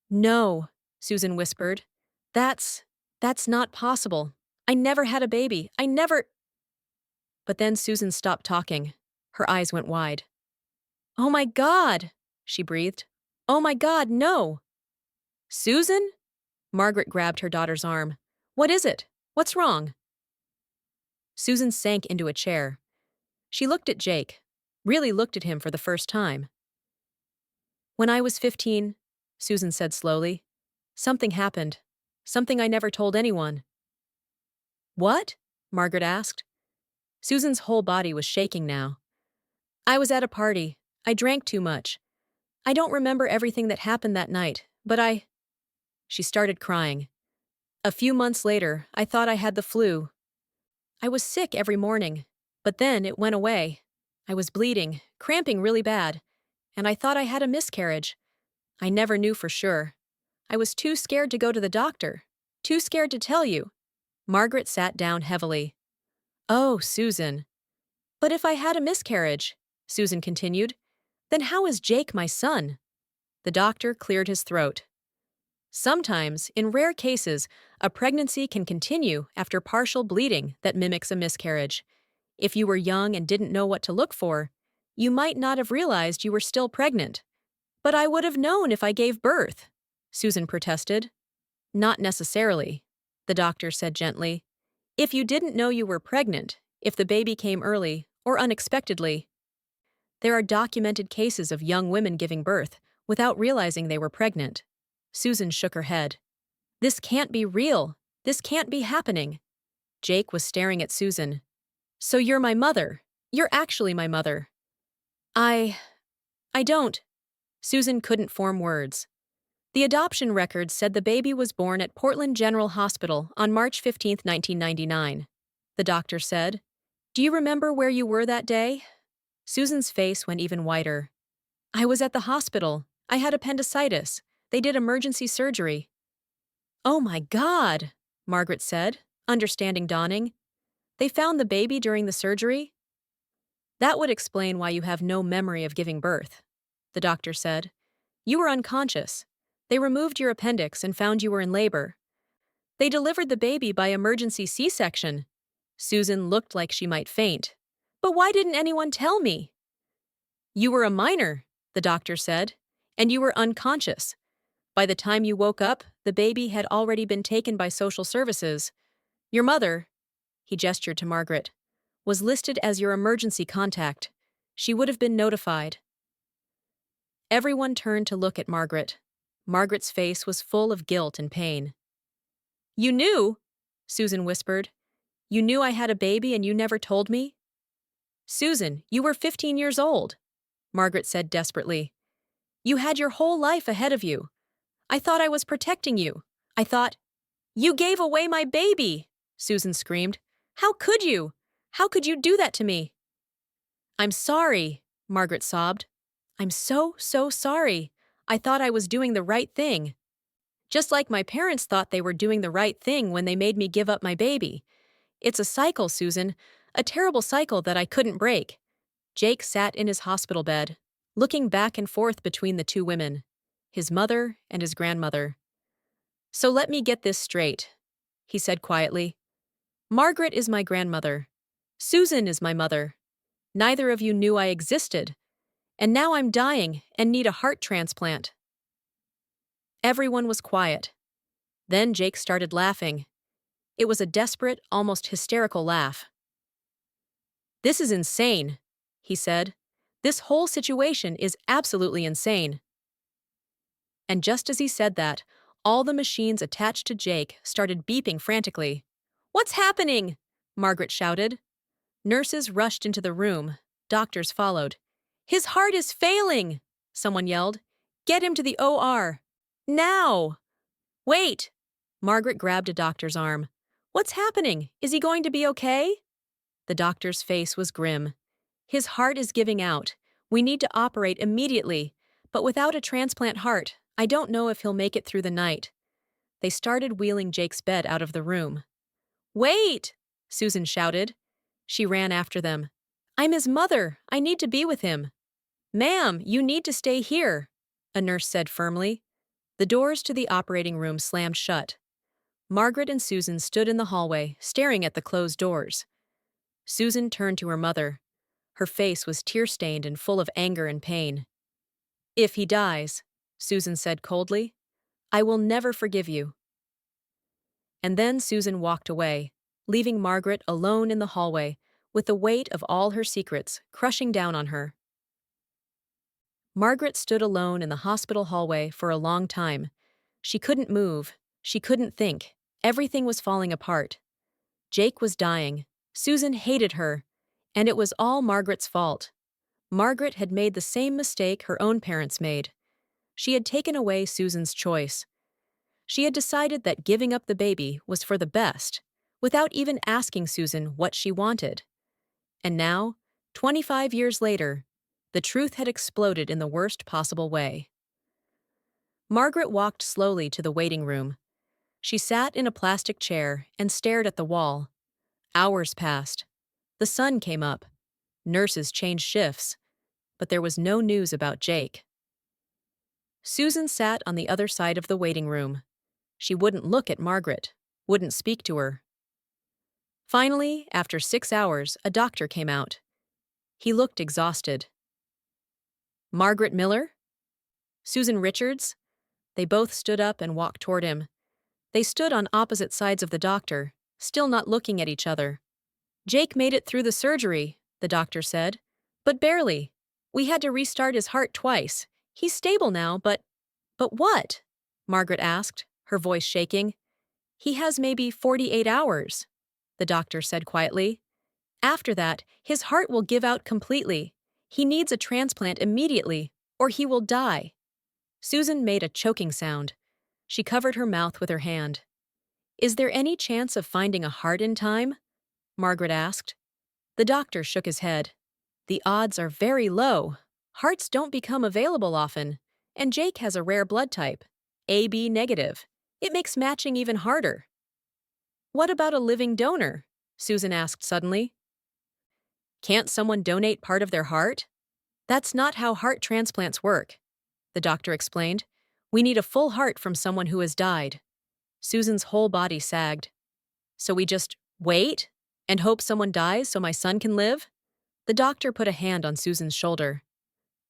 No, Susan whispered. That's not possible. I never had a baby. I never. But then Susan stopped talking. Her eyes went wide. Oh my God, she breathed. Oh my God, no. Susan? Margaret grabbed her daughter's arm. What is it? What's wrong? Susan sank into a chair. She looked at Jake, really looked at him for the first time. When I was 15, Susan said slowly, something happened. Something I never told anyone. What? Margaret asked. Susan's whole body was shaking now. I was at a party. I drank too much. I don't remember everything that happened that night, but She started crying. A few months later, I thought I had the flu. I was sick every morning, but then it went away. I was bleeding, cramping really bad, and I thought I had a miscarriage. I never knew for sure. I was too scared to go to the doctor, too scared to tell you. Margaret sat down heavily. Oh, Susan. But if I had a miscarriage, Susan continued, then how is Jake my son? The doctor cleared his throat. Sometimes, in rare cases, a pregnancy can continue after partial bleeding that mimics a miscarriage. If you were young and didn't know what to look for, you might not have realized you were still pregnant. But I would have known if I gave birth, Susan protested. Not necessarily, the doctor said gently. If you didn't know you were pregnant, if the baby came early or unexpectedly. There are documented cases of young women giving birth without realizing they were pregnant. Susan shook her head. This can't be real. This can't be happening. Jake was staring at Susan. So you're my mother. You're actually my mother. I don't. Susan couldn't form words. The adoption records said the baby was born at Portland General Hospital on March 15, 1999. The doctor said. Do you remember where you were that day? Susan's face went even whiter. I was at the hospital. I had appendicitis. They did emergency surgery. Oh my God, Margaret said, understanding dawning. They found the baby during the surgery? That would explain why you have no memory of giving birth, the doctor said. You were unconscious. They removed your appendix and found you were in labor. They delivered the baby by emergency C-section. Susan looked like she might faint. But why didn't anyone tell me? You were a minor, the doctor said. And you were unconscious. By the time you woke up, the baby had already been taken by social services. Your mother," he gestured to Margaret, "was listed as your emergency contact. She would have been notified." Everyone turned to look at Margaret. Margaret's face was full of guilt and pain. "You knew?" Susan whispered. "You knew I had a baby and you never told me?" "Susan, you were 15 years old," Margaret said desperately. "You had your whole life ahead of you. I thought I was protecting you. I thought—" "You gave away my baby!" Susan screamed. "How could you? How could you do that to me?" "I'm sorry," Margaret sobbed. "I'm so sorry. I thought I was doing the right thing. Just like my parents thought they were doing the right thing when they made me give up my baby. It's a cycle, Susan, a terrible cycle that I couldn't break." Jake sat in his hospital bed, looking back and forth between the two women, his mother and his grandmother. "So let me get this straight," he said quietly. "Margaret is my grandmother. Susan is my mother. Neither of you knew I existed. And now I'm dying and need a heart transplant." Everyone was quiet. Then Jake started laughing. It was a desperate, almost hysterical laugh. "This is insane," he said. "This whole situation is absolutely insane." And just as he said that, all the machines attached to Jake started beeping frantically. "What's happening?" Margaret shouted. Nurses rushed into the room. Doctors followed. "His heart is failing!" someone yelled. "Get him to the OR! Now!" "Wait!" Margaret grabbed a doctor's arm. "What's happening? Is he going to be okay?" The doctor's face was grim. "His heart is giving out. We need to operate immediately. But without a transplant heart, I don't know if he'll make it through the night." They started wheeling Jake's bed out of the room. "Wait!" Susan shouted. She ran after them. "I'm his mother. I need to be with him." "Ma'am, you need to stay here," a nurse said firmly. The doors to the operating room slammed shut. Margaret and Susan stood in the hallway, staring at the closed doors. Susan turned to her mother. Her face was tear-stained and full of anger and pain. "If he dies," Susan said coldly, "I will never forgive you." And then Susan walked away, leaving Margaret alone in the hallway, with the weight of all her secrets crushing down on her. Margaret stood alone in the hospital hallway for a long time. She couldn't move. She couldn't think. Everything was falling apart. Jake was dying. Susan hated her. And it was all Margaret's fault. Margaret had made the same mistake her own parents made. She had taken away Susan's choice. She had decided that giving up the baby was for the best, without even asking Susan what she wanted. And now, 25 years later, the truth had exploded in the worst possible way. Margaret walked slowly to the waiting room. She sat in a plastic chair and stared at the wall. Hours passed. The sun came up. Nurses changed shifts. But there was no news about Jake. Susan sat on the other side of the waiting room. She wouldn't look at Margaret, wouldn't speak to her. Finally, after 6 hours, a doctor came out. He looked exhausted. "Margaret Miller?" "Susan Richards?" They both stood up and walked toward him. They stood on opposite sides of the doctor, still not looking at each other. "Jake made it through the surgery," the doctor said. "But barely. We had to restart his heart twice. He's stable now, but—" "But what?" Margaret asked, her voice shaking. "He has maybe 48 hours," the doctor said quietly. "After that, his heart will give out completely. He needs a transplant immediately, or he will die." Susan made a choking sound. She covered her mouth with her hand. "Is there any chance of finding a heart in time?" Margaret asked. The doctor shook his head. "The odds are very low. Hearts don't become available often, and Jake has a rare blood type, AB negative. It makes matching even harder." "What about a living donor?" Susan asked suddenly. "Can't someone donate part of their heart?" "That's not how heart transplants work," the doctor explained. "We need a full heart from someone who has died." Susan's whole body sagged. "So we just wait and hope someone dies so my son can live?" The doctor put a hand on Susan's shoulder.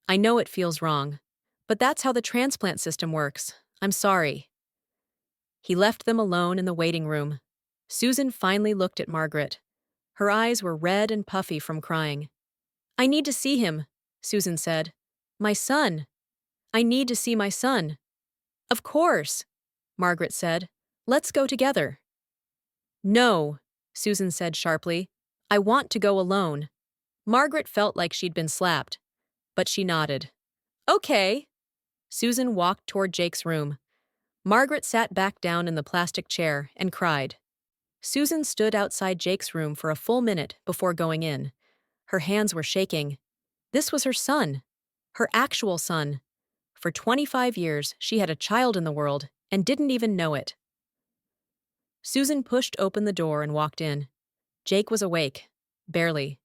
"I know it feels wrong, But that's how the transplant system works. I'm sorry. He left them alone in the waiting room. Susan finally looked at Margaret. Her eyes were red and puffy from crying. I need to see him, Susan said. My son. I need to see my son. Of course, Margaret said. Let's go together. No, Susan said sharply. I want to go alone. Margaret felt like she'd been slapped, but she nodded. Okay. Susan walked toward Jake's room. Margaret sat back down in the plastic chair and cried. Susan stood outside Jake's room for a full minute before going in. Her hands were shaking. This was her son. Her actual son. For 25 years, she had a child in the world and didn't even know it. Susan pushed open the door and walked in. Jake was awake. Barely.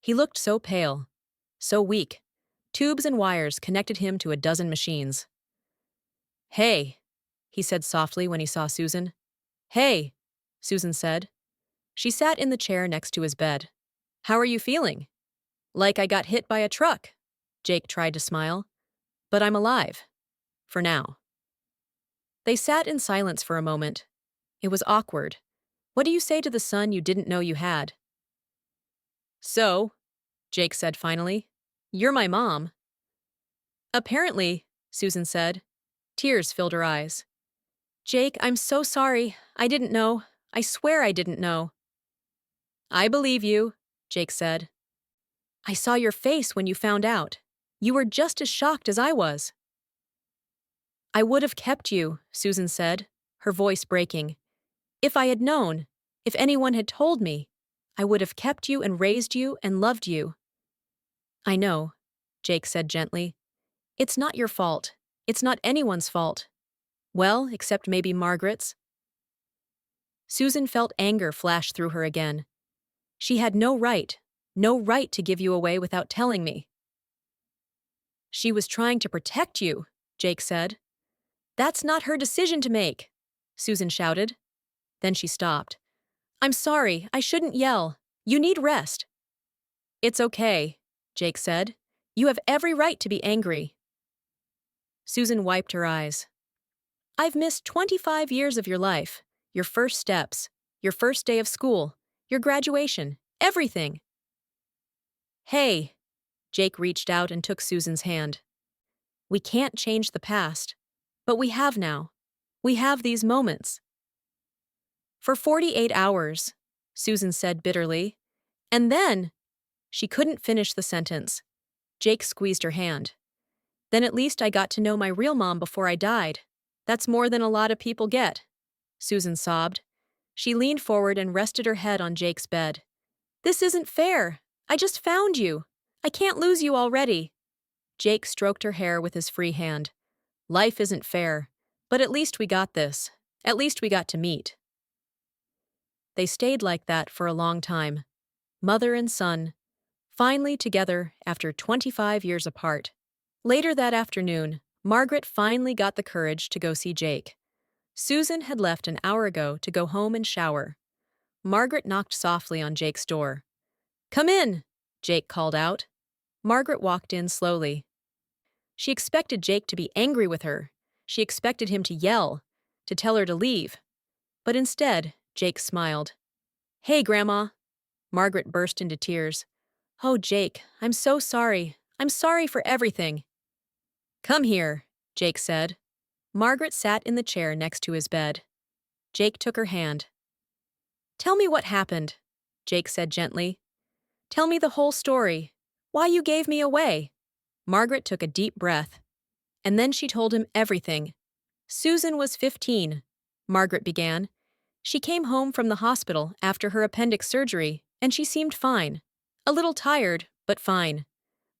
He looked so pale. So weak. Tubes and wires connected him to a dozen machines. Hey, he said softly when he saw Susan. Hey, Susan said. She sat in the chair next to his bed. How are you feeling? Like I got hit by a truck. Jake tried to smile. But I'm alive. For now. They sat in silence for a moment. It was awkward. What do you say to the son you didn't know you had? So, Jake said finally, you're my mom. Apparently, Susan said. Tears filled her eyes. Jake, I'm so sorry. I didn't know. I swear I didn't know. I believe you, Jake said. I saw your face when you found out. You were just as shocked as I was. I would have kept you, Susan said, her voice breaking. If I had known, if anyone had told me, I would have kept you and raised you and loved you. I know, Jake said gently. It's not your fault. It's not anyone's fault. Well, except maybe Margaret's. Susan felt anger flash through her again. She had no right to give you away without telling me. She was trying to protect you, Jake said. That's not her decision to make, Susan shouted. Then she stopped. I'm sorry, I shouldn't yell. You need rest. It's okay, Jake said. You have every right to be angry. Susan wiped her eyes. I've missed 25 years of your life, your first steps, your first day of school, your graduation, everything. Hey, Jake reached out and took Susan's hand. We can't change the past, but we have now. We have these moments. For 48 hours, Susan said bitterly. And then, she couldn't finish the sentence. Jake squeezed her hand. Then at least I got to know my real mom before I died. That's more than a lot of people get, Susan sobbed. She leaned forward and rested her head on Jake's bed. This isn't fair. I just found you. I can't lose you already. Jake stroked her hair with his free hand. Life isn't fair, but at least we got this. At least we got to meet. They stayed like that for a long time. Mother and son, finally together after 25 years apart. Later that afternoon, Margaret finally got the courage to go see Jake. Susan had left an hour ago to go home and shower. Margaret knocked softly on Jake's door. Come in, Jake called out. Margaret walked in slowly. She expected Jake to be angry with her. She expected him to yell, to tell her to leave. But instead, Jake smiled. Hey, Grandma. Margaret burst into tears. Oh, Jake, I'm so sorry. I'm sorry for everything. Come here, Jake said. Margaret sat in the chair next to his bed. Jake took her hand. Tell me what happened, Jake said gently. Tell me the whole story. Why you gave me away. Margaret took a deep breath. And then she told him everything. Susan was 15, Margaret began. She came home from the hospital after her appendix surgery, and she seemed fine. A little tired, but fine.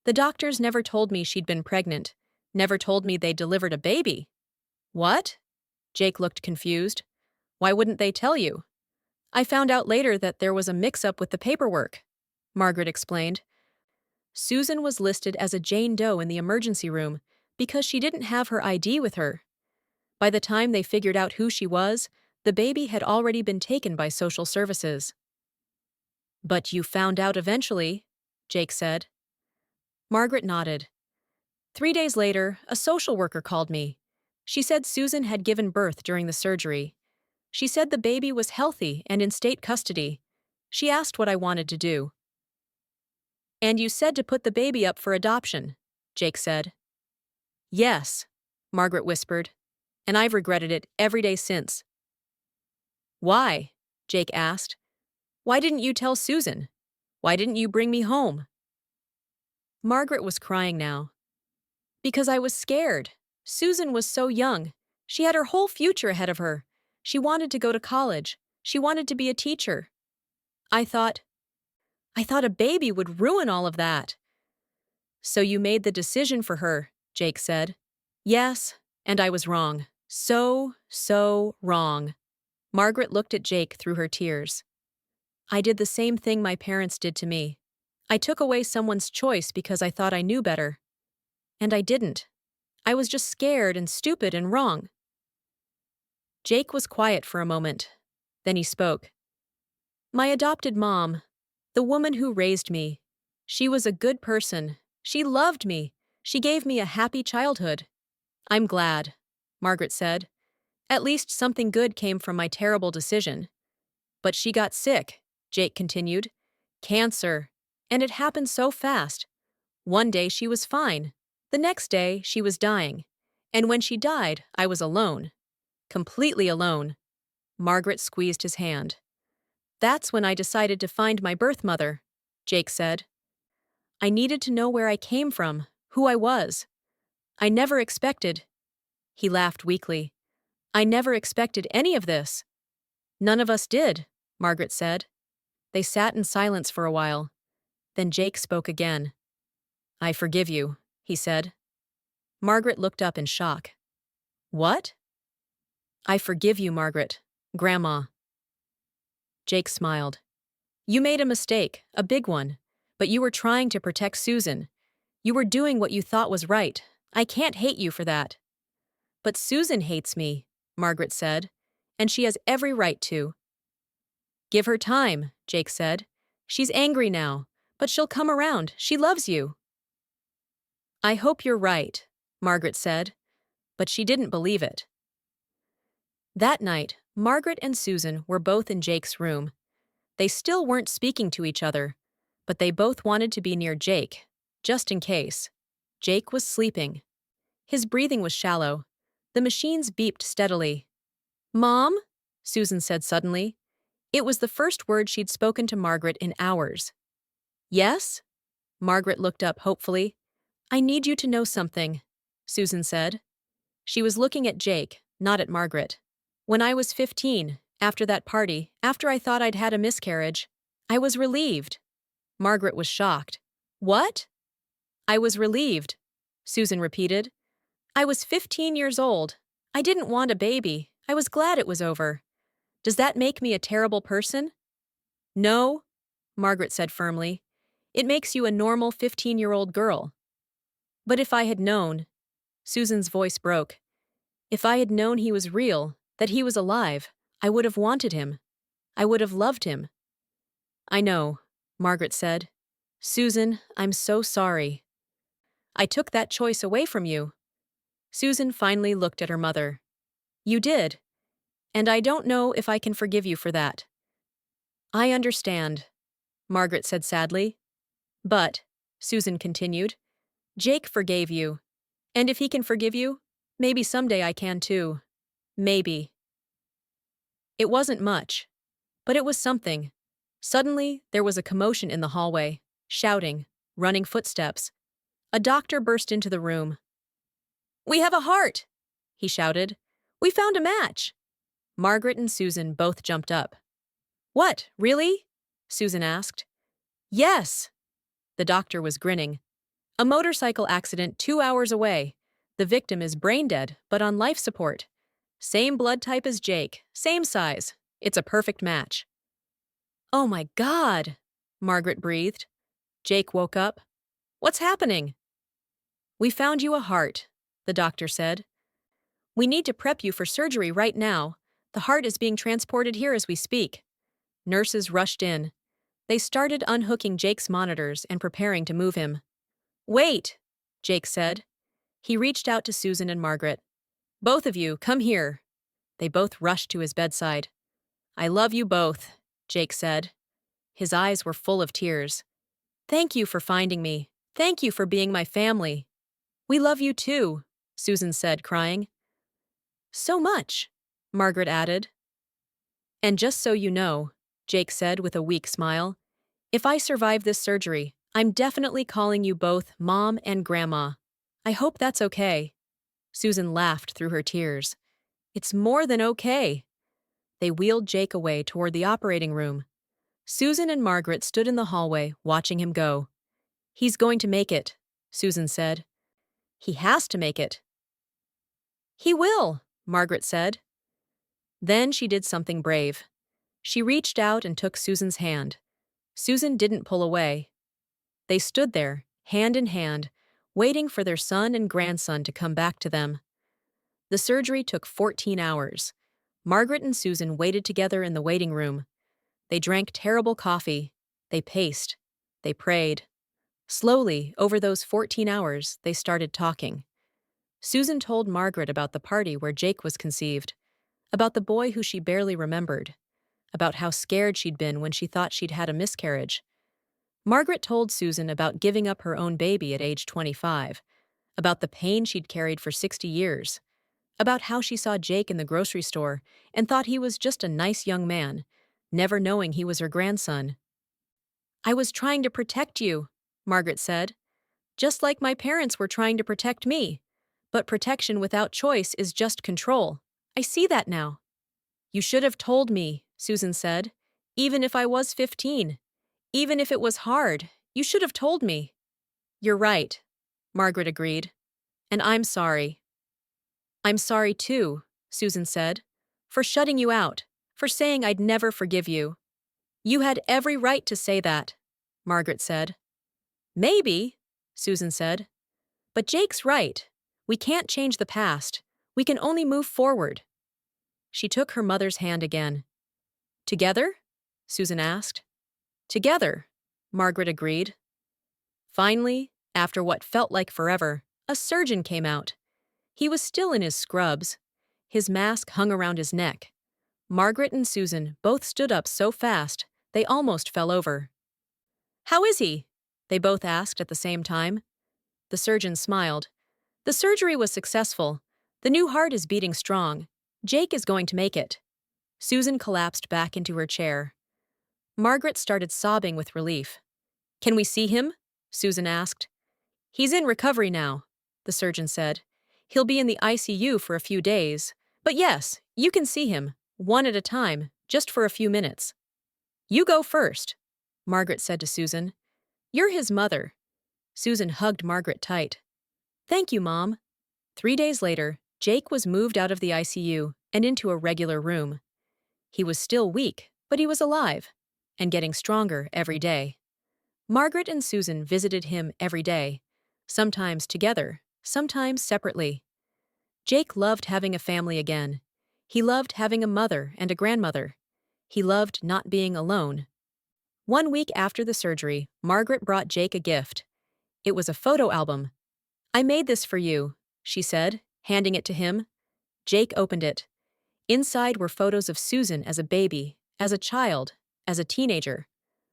The doctors never told me she'd been pregnant. Never told me they delivered a baby. What? Jake looked confused. Why wouldn't they tell you? I found out later that there was a mix-up with the paperwork, Margaret explained. Susan was listed as a Jane Doe in the emergency room because she didn't have her ID with her. By the time they figured out who she was, the baby had already been taken by social services. But you found out eventually, Jake said. Margaret nodded. 3 days later, a social worker called me. She said Susan had given birth during the surgery. She said the baby was healthy and in state custody. She asked what I wanted to do. "And you said to put the baby up for adoption," Jake said. "Yes," Margaret whispered, "and I've regretted it every day since." "Why?" Jake asked. "Why didn't you tell Susan? Why didn't you bring me home?" Margaret was crying now. "Because I was scared. Susan was so young. She had her whole future ahead of her. She wanted to go to college. She wanted to be a teacher. I thought a baby would ruin all of that." "So you made the decision for her," Jake said. "Yes, and I was wrong. So wrong." Margaret looked at Jake through her tears. "I did the same thing my parents did to me. I took away someone's choice because I thought I knew better. And I didn't. I was just scared and stupid and wrong." Jake was quiet for a moment. Then he spoke. "My adopted mom, the woman who raised me, she was a good person. She loved me. She gave me a happy childhood." "I'm glad," Margaret said. "At least something good came from my terrible decision." "But she got sick," Jake continued. "Cancer. And it happened so fast. One day she was fine. The next day she was dying. And when she died, I was alone. Completely alone." Margaret squeezed his hand. "That's when I decided to find my birth mother," Jake said. "I needed to know where I came from, who I was. I never expected—" He laughed weakly. "I never expected any of this." "None of us did," Margaret said. They sat in silence for a while. Then Jake spoke again. "I forgive you," he said. Margaret looked up in shock. "What?" "I forgive you, Margaret. Grandma." Jake smiled. "You made a mistake, a big one, but you were trying to protect Susan. You were doing what you thought was right. I can't hate you for that." "But Susan hates me," Margaret said, "and she has every right to." "Give her time," Jake said. "She's angry now, but she'll come around. She loves you." "I hope you're right," Margaret said, but she didn't believe it. That night, Margaret and Susan were both in Jake's room. They still weren't speaking to each other, but they both wanted to be near Jake, just in case. Jake was sleeping. His breathing was shallow. The machines beeped steadily. "Mom?" Susan said suddenly. It was the first word she'd spoken to Margaret in hours. "Yes?" Margaret looked up hopefully. "I need you to know something," Susan said. She was looking at Jake, not at Margaret. "When I was 15, after that party, after I thought I'd had a miscarriage, I was relieved." Margaret was shocked. "What?" "I was relieved," Susan repeated. "I was 15 years old. I didn't want a baby. I was glad it was over. Does that make me a terrible person?" "No," Margaret said firmly. "It makes you a normal 15-year-old girl." "But if I had known," Susan's voice broke, "if I had known he was real, that he was alive, I would have wanted him. I would have loved him." "I know," Margaret said. "Susan, I'm so sorry. I took that choice away from you." Susan finally looked at her mother. "You did. And I don't know if I can forgive you for that." "I understand," Margaret said sadly. "But," Susan continued, "Jake forgave you. And if he can forgive you, maybe someday I can too. Maybe." It wasn't much, but it was something. Suddenly, there was a commotion in the hallway, shouting, running footsteps. A doctor burst into the room. "We have a heart!" he shouted. "We found a match!" Margaret and Susan both jumped up. "What, really?" Susan asked. "Yes!" The doctor was grinning. "A motorcycle accident 2 hours away. The victim is brain dead, but on life support. Same blood type as Jake, same size. It's a perfect match." "Oh my God!" Margaret breathed. Jake woke up. "What's happening?" "We found you a heart," the doctor said. "We need to prep you for surgery right now. The heart is being transported here as we speak." Nurses rushed in. They started unhooking Jake's monitors and preparing to move him. "Wait," Jake said. He reached out to Susan and Margaret. "Both of you, come here." They both rushed to his bedside. "I love you both," Jake said. His eyes were full of tears. "Thank you for finding me. Thank you for being my family." "We love you too," Susan said, crying. "So much," Margaret added. "And just so you know," Jake said with a weak smile, "if I survive this surgery, I'm definitely calling you both Mom and Grandma. I hope that's okay." Susan laughed through her tears. "It's more than okay." They wheeled Jake away toward the operating room. Susan and Margaret stood in the hallway, watching him go. "He's going to make it," Susan said. "He has to make it." "He will," Margaret said. Then she did something brave. She reached out and took Susan's hand. Susan didn't pull away. They stood there, hand in hand, waiting for their son and grandson to come back to them. The surgery took 14 hours. Margaret and Susan waited together in the waiting room. They drank terrible coffee. They paced. They prayed. Slowly, over those 14 hours, they started talking. Susan told Margaret about the party where Jake was conceived, about the boy who she barely remembered, about how scared she'd been when she thought she'd had a miscarriage. Margaret told Susan about giving up her own baby at age 25, about the pain she'd carried for 60 years, about how she saw Jake in the grocery store and thought he was just a nice young man, never knowing he was her grandson. "I was trying to protect you," Margaret said, "just like my parents were trying to protect me. But protection without choice is just control. I see that now." "You should have told me," Susan said, "even if I was 15. Even if it was hard, you should have told me." "You're right," Margaret agreed. "And I'm sorry." "I'm sorry too," Susan said, "for shutting you out, for saying I'd never forgive you." "You had every right to say that," Margaret said. "Maybe," Susan said. "But Jake's right. We can't change the past. We can only move forward." She took her mother's hand again. "Together?" Susan asked. "Together," Margaret agreed. Finally, after what felt like forever, a surgeon came out. He was still in his scrubs. His mask hung around his neck. Margaret and Susan both stood up so fast they almost fell over. "How is he?" they both asked at the same time. The surgeon smiled. "The surgery was successful. The new heart is beating strong. Jake is going to make it." Susan collapsed back into her chair. Margaret started sobbing with relief. "Can we see him?" Susan asked. "He's in recovery now," the surgeon said. "He'll be in the ICU for a few days. But yes, you can see him, one at a time, just for a few minutes." "You go first," Margaret said to Susan. "You're his mother." Susan hugged Margaret tight. "Thank you, Mom." 3 days later, Jake was moved out of the ICU and into a regular room. He was still weak, but he was alive, and getting stronger every day. Margaret and Susan visited him every day, sometimes together, sometimes separately. Jake loved having a family again. He loved having a mother and a grandmother. He loved not being alone. 1 week after the surgery, Margaret brought Jake a gift. It was a photo album. "I made this for you," she said, handing it to him. Jake opened it. Inside were photos of Susan as a baby, as a child, as a teenager.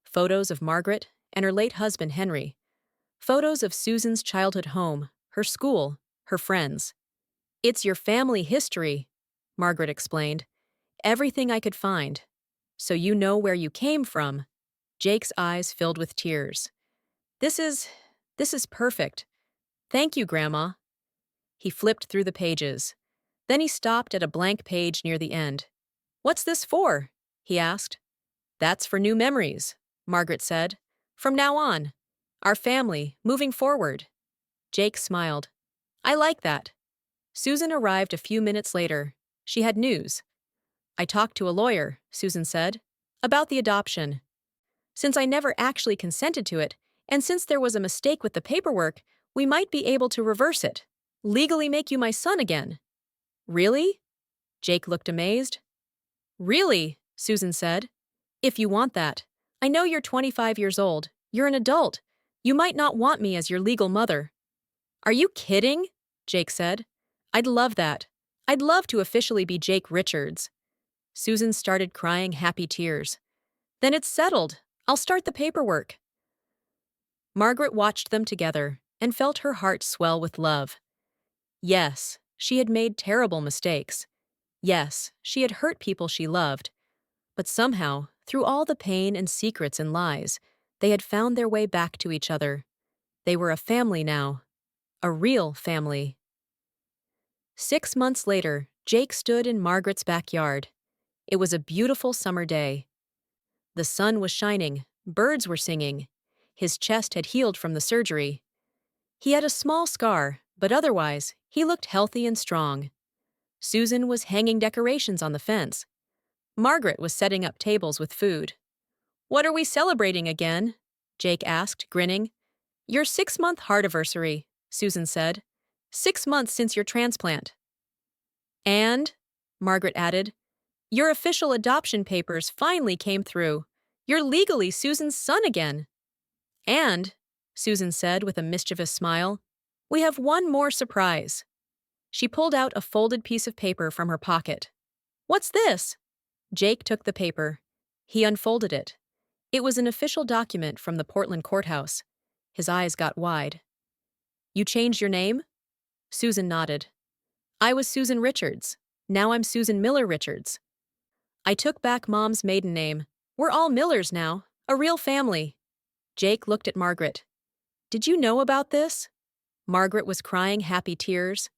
Photos of Margaret and her late husband Henry. Photos of Susan's childhood home, her school, her friends. "It's your family history," Margaret explained. "Everything I could find. So you know where you came from." Jake's eyes filled with tears. This is perfect. Thank you, Grandma." He flipped through the pages. Then he stopped at a blank page near the end. "What's this for?" he asked. "That's for new memories," Margaret said. "From now on. Our family, moving forward." Jake smiled. "I like that." Susan arrived a few minutes later. She had news. "I talked to a lawyer," Susan said, "about the adoption. Since I never actually consented to it, and since there was a mistake with the paperwork, we might be able to reverse it. Legally make you my son again." "Really?" Jake looked amazed. "Really," Susan said. "If you want that. I know you're 25 years old. You're an adult. You might not want me as your legal mother." "Are you kidding?" Jake said. I'd love that. I'd love to officially be Jake Richards. Susan started crying happy tears. Then it's settled. I'll start the paperwork. Margaret watched them together and felt her heart swell with love. Yes, she had made terrible mistakes. Yes, she had hurt people she loved. But somehow, through all the pain and secrets and lies, they had found their way back to each other. They were a family now. A real family. 6 months later, Jake stood in Margaret's backyard. It was a beautiful summer day. The sun was shining, birds were singing. His chest had healed from the surgery. He had a small scar, but otherwise, he looked healthy and strong. Susan was hanging decorations on the fence. Margaret was setting up tables with food. "What are we celebrating again?" Jake asked, grinning. "Your 6-month heartiversary," Susan said. 6 months since your transplant. "And," Margaret added, "your official adoption papers finally came through. You're legally Susan's son again." "And," Susan said with a mischievous smile, "we have one more surprise." She pulled out a folded piece of paper from her pocket. "What's this?" Jake took the paper. He unfolded it. It was an official document from the Portland courthouse. His eyes got wide. "You changed your name?" Susan nodded. "I was Susan Richards. Now I'm Susan Miller Richards. I took back Mom's maiden name. We're all Millers now, a real family." Jake looked at Margaret. "Did you know about this?" Margaret was crying happy tears.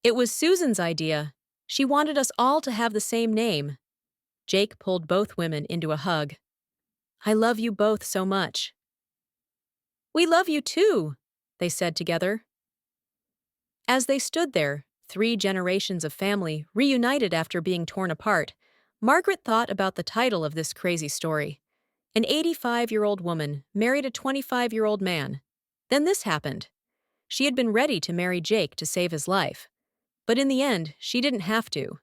"It was Susan's idea. She wanted us all to have the same name." Jake pulled both women into a hug. "I love you both so much." "We love you too," they said together. As they stood there, 3 generations of family reunited after being torn apart, Margaret thought about the title of this crazy story. An 85-year-old woman married a 25-year-old man. Then this happened. She had been ready to marry Jake to save his life. But in the end, she didn't have to.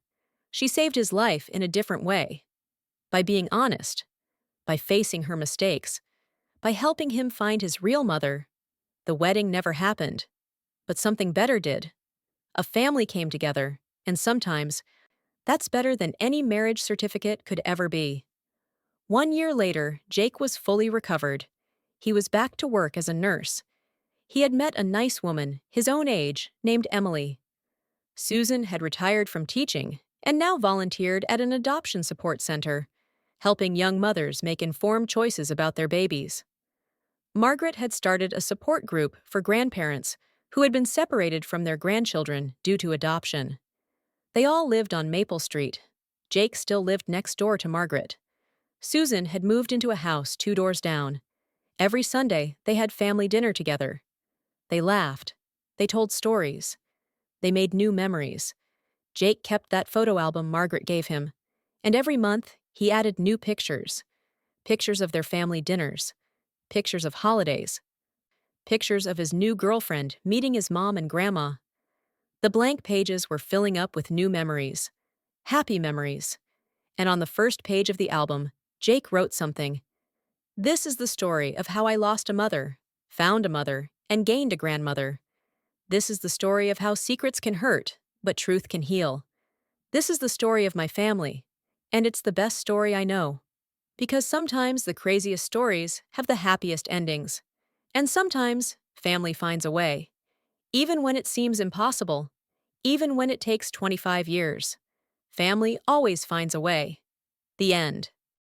She saved his life in a different way. By being honest. By facing her mistakes. By helping him find his real mother. The wedding never happened. But something better did. A family came together, and sometimes, that's better than any marriage certificate could ever be. 1 year later, Jake was fully recovered. He was back to work as a nurse. He had met a nice woman, his own age, named Emily. Susan had retired from teaching and now volunteered at an adoption support center, helping young mothers make informed choices about their babies. Margaret had started a support group for grandparents who had been separated from their grandchildren due to adoption. They all lived on Maple Street. Jake still lived next door to Margaret. Susan had moved into a house 2 doors down. Every Sunday, they had family dinner together. They laughed. They told stories. They made new memories. Jake kept that photo album Margaret gave him, and every month, he added new pictures. Pictures of their family dinners. Pictures of holidays. Pictures of his new girlfriend meeting his mom and grandma. The blank pages were filling up with new memories. Happy memories. And on the first page of the album, Jake wrote something. "This is the story of how I lost a mother, found a mother, and gained a grandmother. This is the story of how secrets can hurt, but truth can heal. This is the story of my family, and it's the best story I know. Because sometimes the craziest stories have the happiest endings. And sometimes, family finds a way. Even when it seems impossible. Even when it takes 25 years. Family always finds a way." The end.